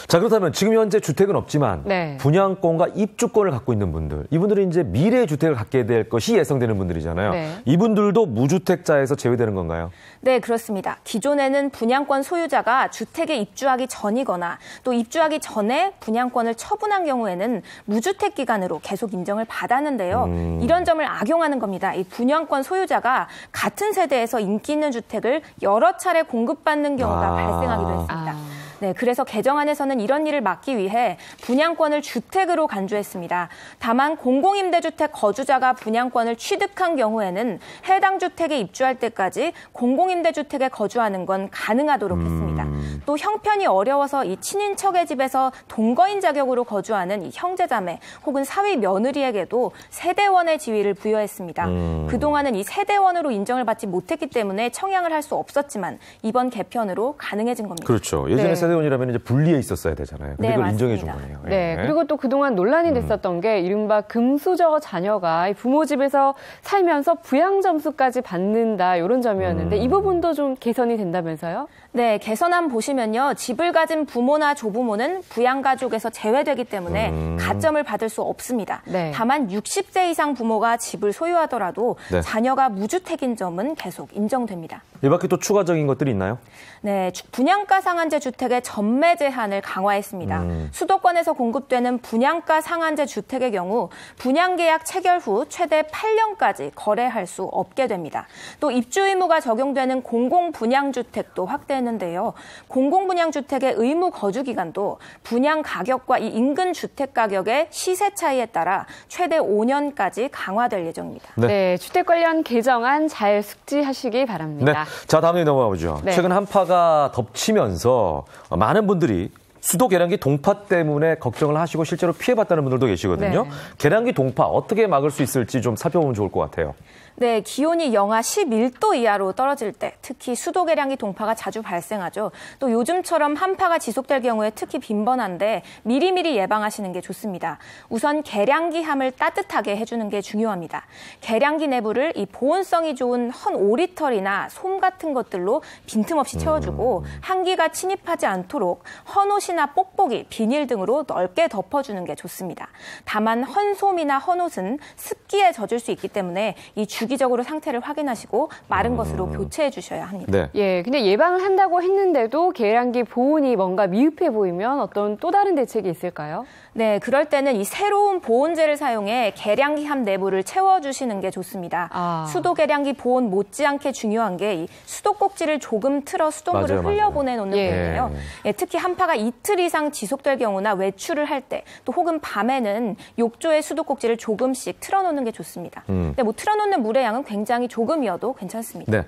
A: 자, 그렇다면 지금 현재 주택은 없지만
B: 네.
A: 분양권과 입주권을 갖고 있는 분들, 이분들이 이제 미래의 주택을 갖게 될 것이 예상되는 분들이잖아요.
B: 네.
A: 이분들도 무주택자에서 제외되는 건가요?
G: 네, 그렇습니다. 기존에는 분양권 소유자가 주택에 입주하기 전이거나 또 입주하기 전에 분양권을 처분한 경우에는 무주택 기간으로 계속 인정을 받았는데요. 이런 점을 악용하는 겁니다. 이 분양권 소유자가 같은 세대에서 인기 있는 주택을 여러 차례 공급받는 경우가 발생하기도 했습니다. 네, 그래서 개정안에서는 이런 일을 막기 위해 분양권을 주택으로 간주했습니다. 다만 공공임대주택 거주자가 분양권을 취득한 경우에는 해당 주택에 입주할 때까지 공공임대주택에 거주하는 건 가능하도록 했습니다. 또 형편이 어려워서 이 친인척의 집에서 동거인 자격으로 거주하는 이 형제자매 혹은 사위 며느리에게도 세대원의 지위를 부여했습니다. 그동안은 이 세대원으로 인정을 받지 못했기 때문에 청약을 할 수 없었지만 이번 개편으로 가능해진 겁니다.
A: 그렇죠. 예전에
B: 네.
A: 세대원이라면 이제 분리해 있었어야 되잖아요. 근데
G: 네,
A: 그걸 인정해 준
G: 맞습니다.
A: 거네요.
B: 네,
A: 예.
B: 그리고 또 그동안 논란이 됐었던 게 이른바 금수저 자녀가 부모 집에서 살면서 부양 점수까지 받는다 이런 점이었는데 이 부분도 좀 개선이 된다면서요?
G: 네, 개선안 보시면요. 집을 가진 부모나 조부모는 부양가족에서 제외되기 때문에 가점을 받을 수 없습니다.
B: 네.
G: 다만 60세 이상 부모가 집을 소유하더라도
A: 네.
G: 자녀가 무주택인 점은 계속 인정됩니다.
A: 이 밖에 또 추가적인 것들이 있나요?
G: 네, 분양가 상한제 주택의 전매 제한을 강화했습니다. 수도권에서 공급되는 분양가 상한제 주택의 경우 분양계약 체결 후 최대 8년까지 거래할 수 없게 됩니다. 또 입주 의무가 적용되는 공공분양주택도 확대했는데요. 했는데요. 공공분양주택의 의무 거주 기간도 분양 가격과 이 인근 주택 가격의 시세 차이에 따라 최대 5년까지 강화될 예정입니다.
B: 네, 주택 관련 개정안 잘 숙지하시기 바랍니다.
A: 네. 자, 다음에 넘어가 보죠.
B: 네.
A: 최근 한파가 덮치면서 많은 분들이 수도 계량기 동파 때문에 걱정을 하시고 실제로 피해봤다는 분들도 계시거든요.
B: 네.
A: 계량기 동파 어떻게 막을 수 있을지 좀 살펴보면 좋을 것 같아요.
G: 네, 기온이 영하 11도 이하로 떨어질 때 특히 수도 계량기 동파가 자주 발생하죠. 또 요즘처럼 한파가 지속될 경우에 특히 빈번한데 미리미리 예방하시는 게 좋습니다. 우선 계량기 함을 따뜻하게 해주는 게 중요합니다. 계량기 내부를 이 보온성이 좋은 헌 오리털이나 솜 같은 것들로 빈틈없이 채워주고 한기가 침입하지 않도록 헌옷이나 뽁뽁이, 비닐 등으로 넓게 덮어주는 게 좋습니다. 다만 헌솜이나 헌옷은 습기에 젖을 수 있기 때문에 이 주기적으로 상태를 확인하시고 마른 것으로 교체해 주셔야 합니다.
A: 네.
B: 예, 근데 예방을 한다고 했는데도 계량기 보온이 뭔가 미흡해 보이면 어떤 또 다른 대책이 있을까요?
G: 네, 그럴 때는 이 새로운 보온재를 사용해 계량기 함 내부를 채워주시는 게 좋습니다. 수도 계량기 보온 못지않게 중요한 게 이 수도꼭지를 조금 틀어 수돗물을 흘려보내놓는 건데요. 예, 특히 한파가 이틀 이상 지속될 경우나 외출을 할 때 또 혹은 밤에는 욕조에 수도꼭지를 조금씩 틀어놓는 게 좋습니다. 근데 뭐 틀어놓는 물의 양은 굉장히 조금이어도 괜찮습니다.
A: 네.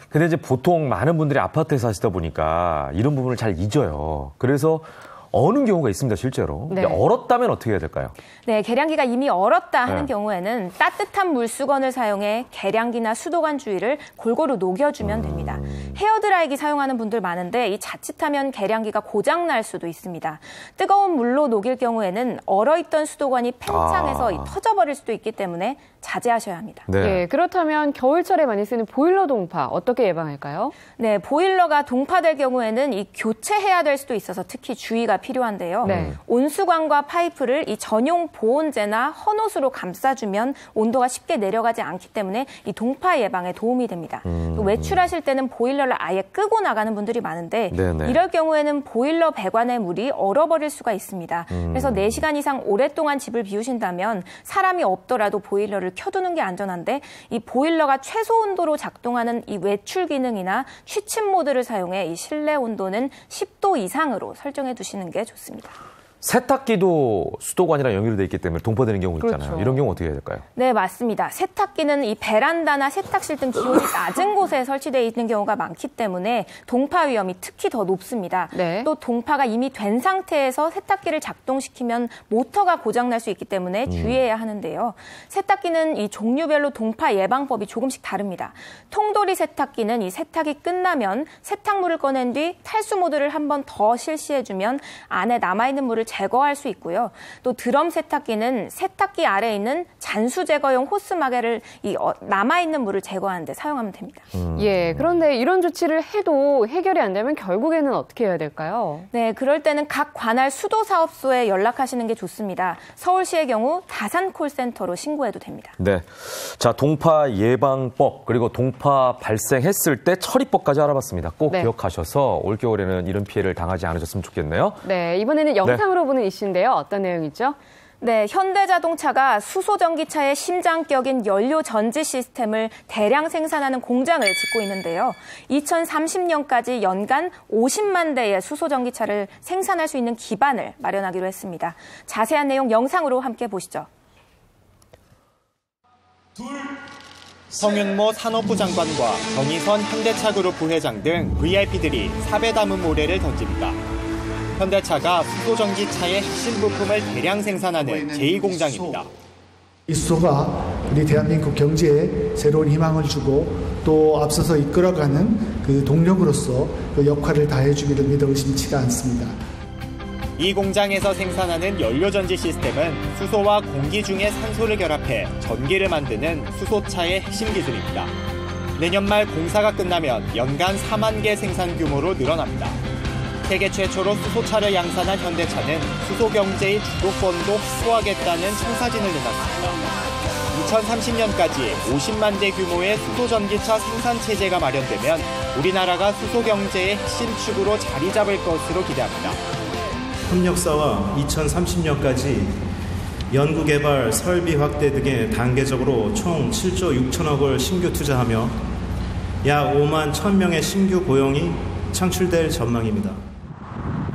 A: 근데 이제 보통 많은 분들이 아파트에 사시다 보니까 이런 부분을 잘 잊어요. 그래서 어는 경우가 있습니다, 실제로.
B: 네.
A: 얼었다면 어떻게 해야 될까요?
G: 네, 계량기가 이미 얼었다 하는 경우에는 따뜻한 물수건을 사용해 계량기나 수도관 주위를 골고루 녹여주면 됩니다. 헤어드라이기 사용하는 분들 많은데 이 자칫하면 계량기가 고장날 수도 있습니다. 뜨거운 물로 녹일 경우에는 얼어있던 수도관이 팽창해서 터져버릴 수도 있기 때문에 자제하셔야 합니다.
A: 네.
B: 예, 그렇다면 겨울철에 많이 쓰는 보일러 동파 어떻게 예방할까요?
G: 네, 보일러가 동파될 경우에는 이 교체해야 될 수도 있어서 특히 주의가 필요한데요.
B: 네.
G: 온수관과 파이프를 이 전용 보온재나 헌옷으로 감싸주면 온도가 쉽게 내려가지 않기 때문에 이 동파 예방에 도움이 됩니다. 또 외출하실 때는 보일러를 아예 끄고 나가는 분들이 많은데
A: 네네.
G: 이럴 경우에는 보일러 배관의 물이 얼어버릴 수가 있습니다. 그래서 4시간 이상 오랫동안 집을 비우신다면 사람이 없더라도 보일러를 켜두는 게 안전한데 이 보일러가 최소 온도로 작동하는 이 외출 기능이나 취침 모드를 사용해 이 실내 온도는 10도 이상으로 설정해 두시는 게 좋습니다.
A: 세탁기도 수도관이랑 연결되어 있기 때문에 동파되는 경우 있잖아요.
B: 그렇죠.
A: 이런 경우 어떻게 해야 될까요?
G: 네, 맞습니다. 세탁기는 이 베란다나 세탁실 등 기온이 낮은 곳에 설치되어 있는 경우가 많기 때문에 동파 위험이 특히 더 높습니다.
B: 네.
G: 또 동파가 이미 된 상태에서 세탁기를 작동시키면 모터가 고장날 수 있기 때문에 주의해야 하는데요. 세탁기는 이 종류별로 동파 예방법이 조금씩 다릅니다. 통돌이 세탁기는 이 세탁이 끝나면 세탁물을 꺼낸 뒤 탈수 모드를 한 번 더 실시해주면 안에 남아있는 물을 제거할 수 있고요. 또 드럼 세탁기는 세탁기 아래에 있는 잔수 제거용 호스 마개를 남아있는 물을 제거하는 데 사용하면 됩니다.
B: 예, 그런데 이런 조치를 해도 해결이 안 되면 결국에는 어떻게 해야 될까요?
G: 네, 그럴 때는 각 관할 수도사업소에 연락하시는 게 좋습니다. 서울시의 경우 다산 콜센터로 신고해도 됩니다.
A: 네. 자, 동파 예방법, 그리고 동파 발생했을 때 처리법까지 알아봤습니다. 꼭
B: 네.
A: 기억하셔서 올겨울에는 이런 피해를 당하지 않으셨으면 좋겠네요.
B: 네, 이번에는 영상으로 보는 이슈인데요. 어떤 내용이죠?
G: 네, 현대자동차가 수소전기차의 심장격인 연료 전지 시스템을 대량 생산하는 공장을 짓고 있는데요. 2030년까지 연간 50만 대의 수소전기차를 생산할 수 있는 기반을 마련하기로 했습니다. 자세한 내용 영상으로 함께 보시죠.
H: 성윤모 산업부 장관과 정의선 현대차그룹 부회장 등 VIP들이 사배 담은 모래를 던집니다. 현대차가 수소전기차의 핵심 부품을 대량 생산하는 제2공장입니다.
I: 이 수소가 우리 대한민국 경제에 새로운 희망을 주고 또 앞서서 이끌어가는 그 동력으로서 그 역할을 다해주기를 믿어 의심치가 않습니다.
H: 이 공장에서 생산하는 연료전지 시스템은 수소와 공기 중에 산소를 결합해 전기를 만드는 수소차의 핵심 기술입니다. 내년 말 공사가 끝나면 연간 4만 개 생산 규모로 늘어납니다. 세계 최초로 수소차를 양산한 현대차는 수소 경제의 주도권도 확보하겠다는 청사진을 내놨습니다. 2030년까지 50만 대 규모의 수소전기차 생산 체제가 마련되면 우리나라가 수소 경제의 핵심 축으로 자리 잡을 것으로 기대합니다.
J: 협력사와 2030년까지 연구개발, 설비 확대 등에 단계적으로 총 7조 6천억을 신규 투자하며 약 5만 1,000명의 신규 고용이 창출될 전망입니다.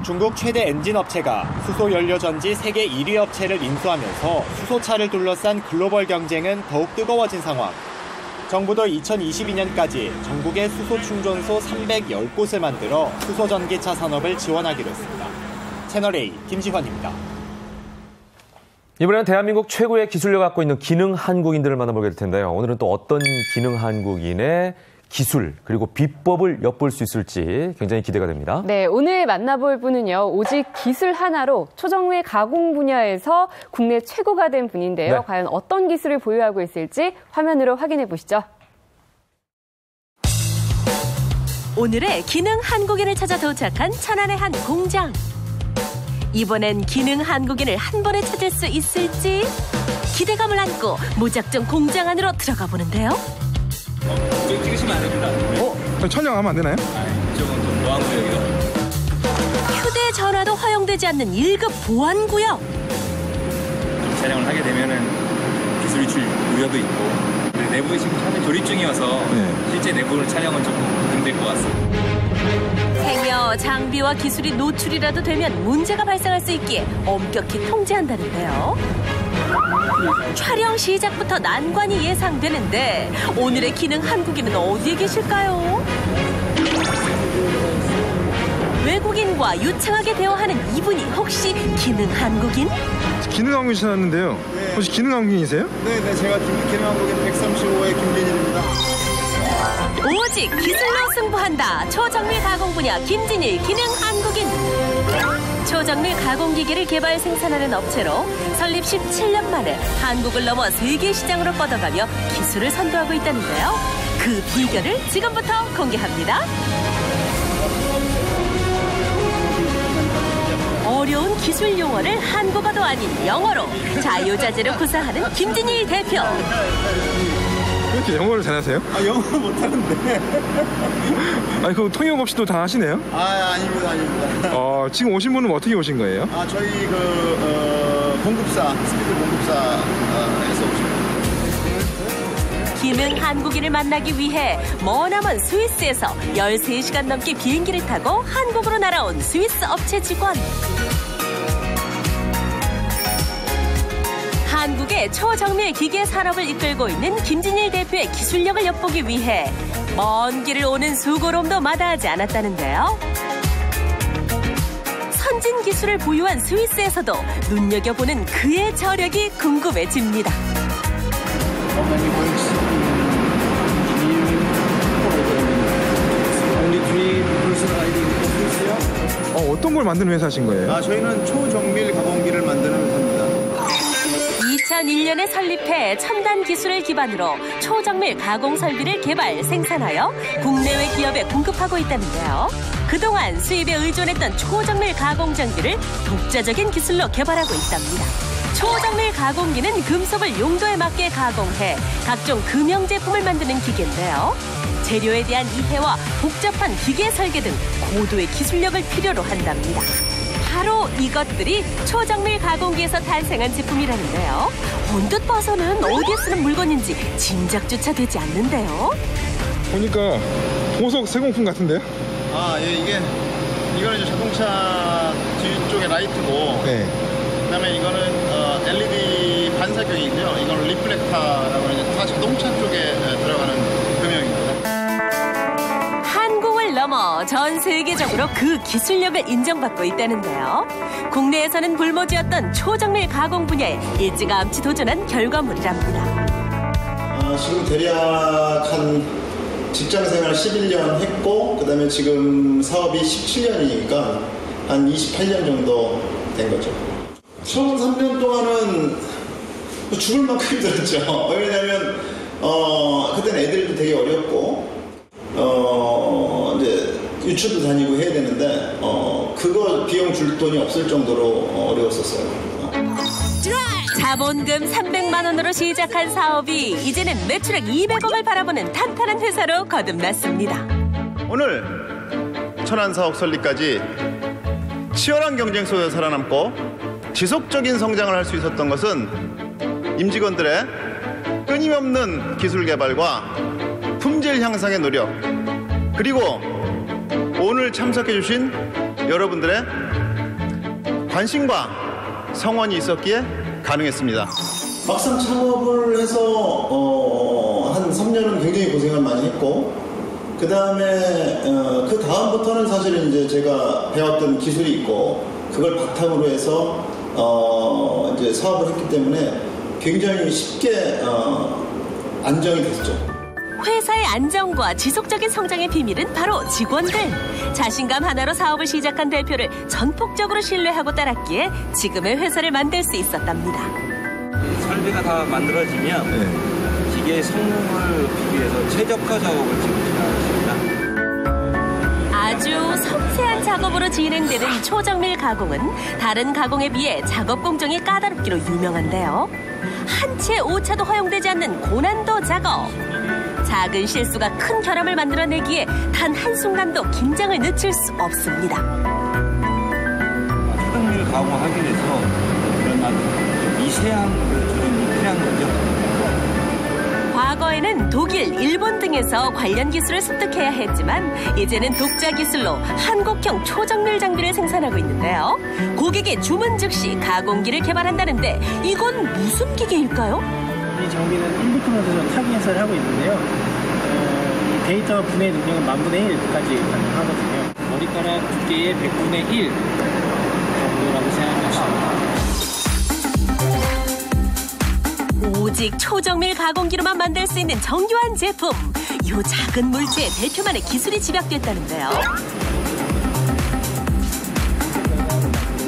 H: 중국 최대 엔진 업체가 수소 연료 전지 세계 1위 업체를 인수하면서 수소차를 둘러싼 글로벌 경쟁은 더욱 뜨거워진 상황. 정부도 2022년까지 전국에 수소 충전소 310곳을 만들어 수소 전기차 산업을 지원하기로 했습니다. 채널A 김지환입니다.
A: 이번에는 대한민국 최고의 기술력을 갖고 있는 기능 한국인들을 만나보게 될 텐데요. 오늘은 또 어떤 기능 한국인의 기술 그리고 비법을 엿볼 수 있을지 굉장히 기대가 됩니다.
B: 네, 오늘 만나볼 분은요. 오직 기술 하나로 초정밀 가공 분야에서 국내 최고가 된 분인데요.
A: 네.
B: 과연 어떤 기술을 보유하고 있을지 화면으로 확인해 보시죠.
K: 오늘의 기능 한국인을 찾아 도착한 천안의 한 공장. 이번엔 기능 한국인을 한 번에 찾을 수 있을지 기대감을 안고 무작정 공장 안으로 들어가 보는데요.
L: 찍으시면 안 됩니다.
M: 촬영하면 안 되나요?
L: 이쪽은 좀 보안구역이요.
K: 휴대전화도 허용되지 않는 1급 보안구역.
L: 좀 촬영을 하게 되면은 기술 유출 우려도 있고 내부에 지금 현재 조립 중이어서 실제 내부를 촬영은 조금 힘들 것 같습니다.
K: 행여 장비와 기술이 노출이라도 되면 문제가 발생할 수 있기에 엄격히 통제한다는데요. 촬영 시작부터 난관이 예상되는데 오늘의 기능 한국인은 어디에 계실까요? 외국인과 유창하게 대화하는 이분이 혹시 기능 한국인?
M: 기능 한국인 찾았는데요. 네. 혹시 기능 한국인이세요?
N: 네, 제가 기능 한국인 135의 김진일입니다.
K: 오직 기술로 승부한다. 초정밀 가공 분야 김진일 기능 한국인. 초정밀 가공기계를 개발 생산하는 업체로 설립 17년 만에 한국을 넘어 세계 시장으로 뻗어가며 기술을 선도하고 있다는데요. 그 비결을 지금부터 공개합니다. 어려운 기술 용어를 한국어도 아닌 영어로 자유자재로 구사하는 김진일 대표.
M: 왜 이렇게 영어를 잘하세요?
N: 영어를 못하는데.
M: 아니, 그거 통역 없이도 다 하시네요?
N: 아닙니다.
M: 지금 오신 분은 어떻게 오신 거예요?
N: 저희 공급사, 스피드 공급사에서 오십니다.
K: 기능 한국인을 만나기 위해 머나먼 스위스에서 13시간 넘게 비행기를 타고 한국으로 날아온 스위스 업체 직원. 한국의 초정밀 기계 산업을 이끌고 있는 김진일 대표의 기술력을 엿보기 위해 먼 길을 오는 수고로움도 마다하지 않았다는데요. 선진 기술을 보유한 스위스에서도 눈여겨보는 그의 저력이 궁금해집니다.
M: 어떤 걸 만드는 회사신 거예요?
N: 저희는 초정밀 가공기를 만드는 회사입니다.
K: 2001년에 설립해 첨단 기술을 기반으로 초정밀 가공 설비를 개발, 생산하여 국내외 기업에 공급하고 있다는데요. 그동안 수입에 의존했던 초정밀 가공 장비를 독자적인 기술로 개발하고 있답니다. 초정밀 가공기는 금속을 용도에 맞게 가공해 각종 금형 제품을 만드는 기계인데요. 재료에 대한 이해와 복잡한 기계 설계 등 고도의 기술력을 필요로 한답니다. 바로 이것들이 초정밀 가공기에서 탄생한 제품이라는데요. 언뜻 봐서는 어디에 쓰는 물건인지 짐작조차 되지 않는데요.
M: 보니까 보석 세공품 같은데요?
N: 이거는 이제 자동차 뒤쪽에 라이트고, 그다음에 이거는 LED 반사경이고요. 이거는 리플렉터라고 하는 다 자동차 쪽에 들어가는 금형입니다.
K: 한국을 넘어 전 세계적으로 그 기술력을 인정받고 있다는데요. 국내에서는 불모지였던 초정밀 가공 분야에 일찌감치 도전한 결과물이랍니다.
N: 지금 대략 한 직장생활 11년 했고, 그다음에 지금 사업이 17년이니까 한 28년 정도 된 거죠. 처음 3년 동안은 죽을 만큼 힘들었죠. 왜냐하면 그때는 애들도 되게 어렸고 이제 유치원도 다니고 해야 되는데 그거 비용 줄 돈이 없을 정도로 어려웠었어요.
K: 자본금 300만 원으로 시작한 사업이 이제는 매출액 200억을 바라보는 탄탄한 회사로 거듭났습니다.
N: 오늘 천안 사업 설립까지 치열한 경쟁 속에서 살아남고 지속적인 성장을 할 수 있었던 것은 임직원들의 끊임없는 기술 개발과 품질 향상의 노력, 그리고 오늘 참석해주신 여러분들의 관심과 성원이 있었기에 가능했습니다.
O: 막상 창업을 해서 한 3년은 굉장히 고생을 많이 했고, 그 다음부터는 사실은 이제 제가 배웠던 기술이 있고 그걸 바탕으로 해서 이제 사업을 했기 때문에 굉장히 쉽게 안정이 됐죠.
K: 회사의 안정과 지속적인 성장의 비밀은 바로 직원들. 자신감 하나로 사업을 시작한 대표를 전폭적으로 신뢰하고 따랐기에 지금의 회사를 만들 수 있었답니다.
L: 설비가 다 만들어지면 기계의 성능을 높이기 위해서 최적화 작업을 지금 진행하고 있습니다.
K: 아주 섬세한 작업으로 진행되는 초정밀 가공은 다른 가공에 비해 작업 공정이 까다롭기로 유명한데요. 한 채 오차도 허용되지 않는 고난도 작업. 작은 실수가 큰 결함을 만들어내기에 단 한순간도 긴장을 늦출 수 없습니다.
L: 초정밀 가공하기 위해서 이런 아주 미세한 조정이 필요한 거죠.
K: 과거에는 독일, 일본 등에서 관련 기술을 습득해야 했지만 이제는 독자 기술로 한국형 초정밀 장비를 생산하고 있는데요. 고객의 주문 즉시 가공기를 개발한다는데 이건 무슨 기계일까요?
P: 이 장비는 인부트먼트로 타기 행사를 하고 있는데요. 이 데이터 분해 능력은 10,000분의 1까지 가능하거든요. 머리카락 두께의 100분의 1 정도라고 생각하시면
K: 오직 초정밀 가공기로만 만들 수 있는 정교한 제품. 이 작은 물체에 대표만의 기술이 집약됐다는데요.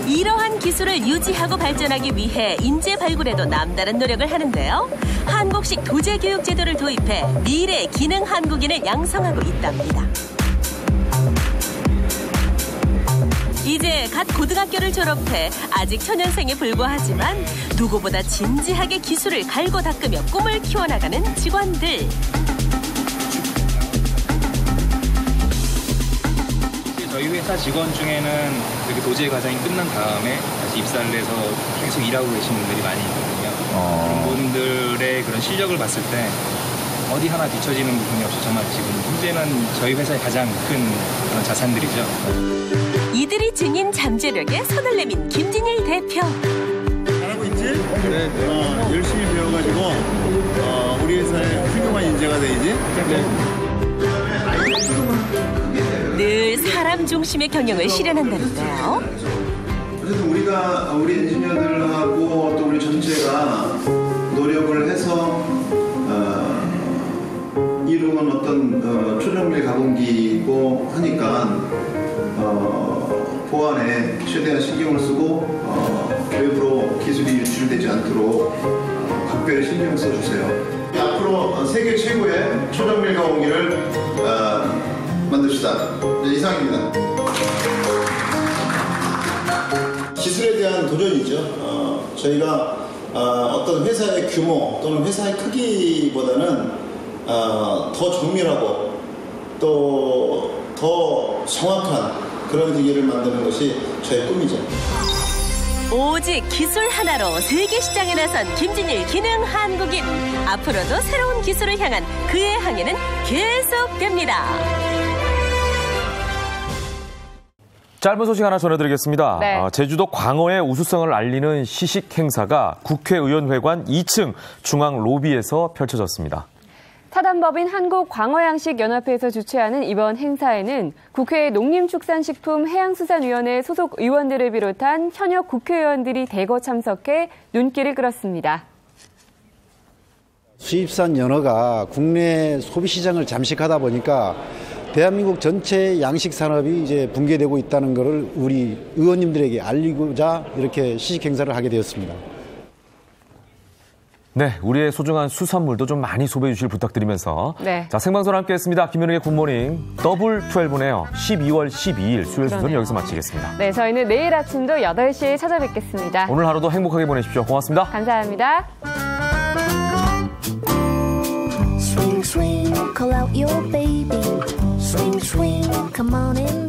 K: 이러한 기술을 유지하고 발전하기 위해 인재 발굴에도 남다른 노력을 하는데요. 한국식 도제 교육 제도를 도입해 미래 기능 한국인을 양성하고 있답니다. 이제 갓 고등학교를 졸업해 아직 초년생에 불과하지만 누구보다 진지하게 기술을 갈고 닦으며 꿈을 키워나가는 직원들.
L: 저희 회사 직원 중에는 이렇게 도제 과정이 끝난 다음에 다시 입사를 해서 계속 일하고 계신 분들이 많이 있거든요. 그런 분들의 그런 실력을 봤을 때 어디 하나 뒤처지는 부분이 없이 정말 지금 현재는 저희 회사의 가장 큰 그런 자산들이죠.
K: 이들이 증인 잠재력에 손을 내민 김진일 대표.
N: 잘하고 있지? 네. 열심히 배워가지고 우리 회사의 훌륭한 인재가 되지.
K: 늘 사람 중심의 경영을 실현한다는데요.
O: 어쨌든 우리 엔지니어들하고 또 우리 전체가 노력을 해서 이루은 어떤 초정밀 가공기고 하니까 보안에 최대한 신경을 쓰고 외부로 기술이 유출되지 않도록 각별히 신경 써주세요. 앞으로 세계 최고의 초정밀 가공기를 만듭시다. 이상입니다. 기술에 대한 도전이죠. 저희가 어떤 회사의 규모 또는 회사의 크기보다는 더 정밀하고 또 더 정확한 그런 기계를 만드는 것이 저의 꿈이죠.
K: 오직 기술 하나로 세계 시장에 나선 김진일 기능 한국인. 앞으로도 새로운 기술을 향한 그의 항해는 계속됩니다.
A: 짧은 소식 하나 전해드리겠습니다.
B: 네.
A: 제주도 광어의 우수성을 알리는 시식 행사가 국회의원회관 2층 중앙 로비에서 펼쳐졌습니다.
B: 사단법인 한국광어양식연합회에서 주최하는 이번 행사에는 국회 농림축산식품해양수산위원회 소속 의원들을 비롯한 현역 국회의원들이 대거 참석해 눈길을 끌었습니다.
Q: 수입산 연어가 국내 소비시장을 잠식하다 보니까 대한민국 전체 양식산업이 이제 붕괴되고 있다는 것을 우리 의원님들에게 알리고자 이렇게 시식 행사를 하게 되었습니다.
A: 네, 우리의 소중한 수산물도 좀 많이 소비해 주실 부탁드리면서
B: 네.
A: 자, 생방송 함께했습니다. 김현욱의 굿모닝 더블 12네요. 12월 12일 수요일 순서는 여기서 마치겠습니다.
B: 네, 저희는 내일 아침도 8시에 찾아뵙겠습니다.
A: 오늘 하루도 행복하게 보내십시오. 고맙습니다.
B: 감사합니다.
R: Swing, swing, call out your baby. Swing, swing, come on in.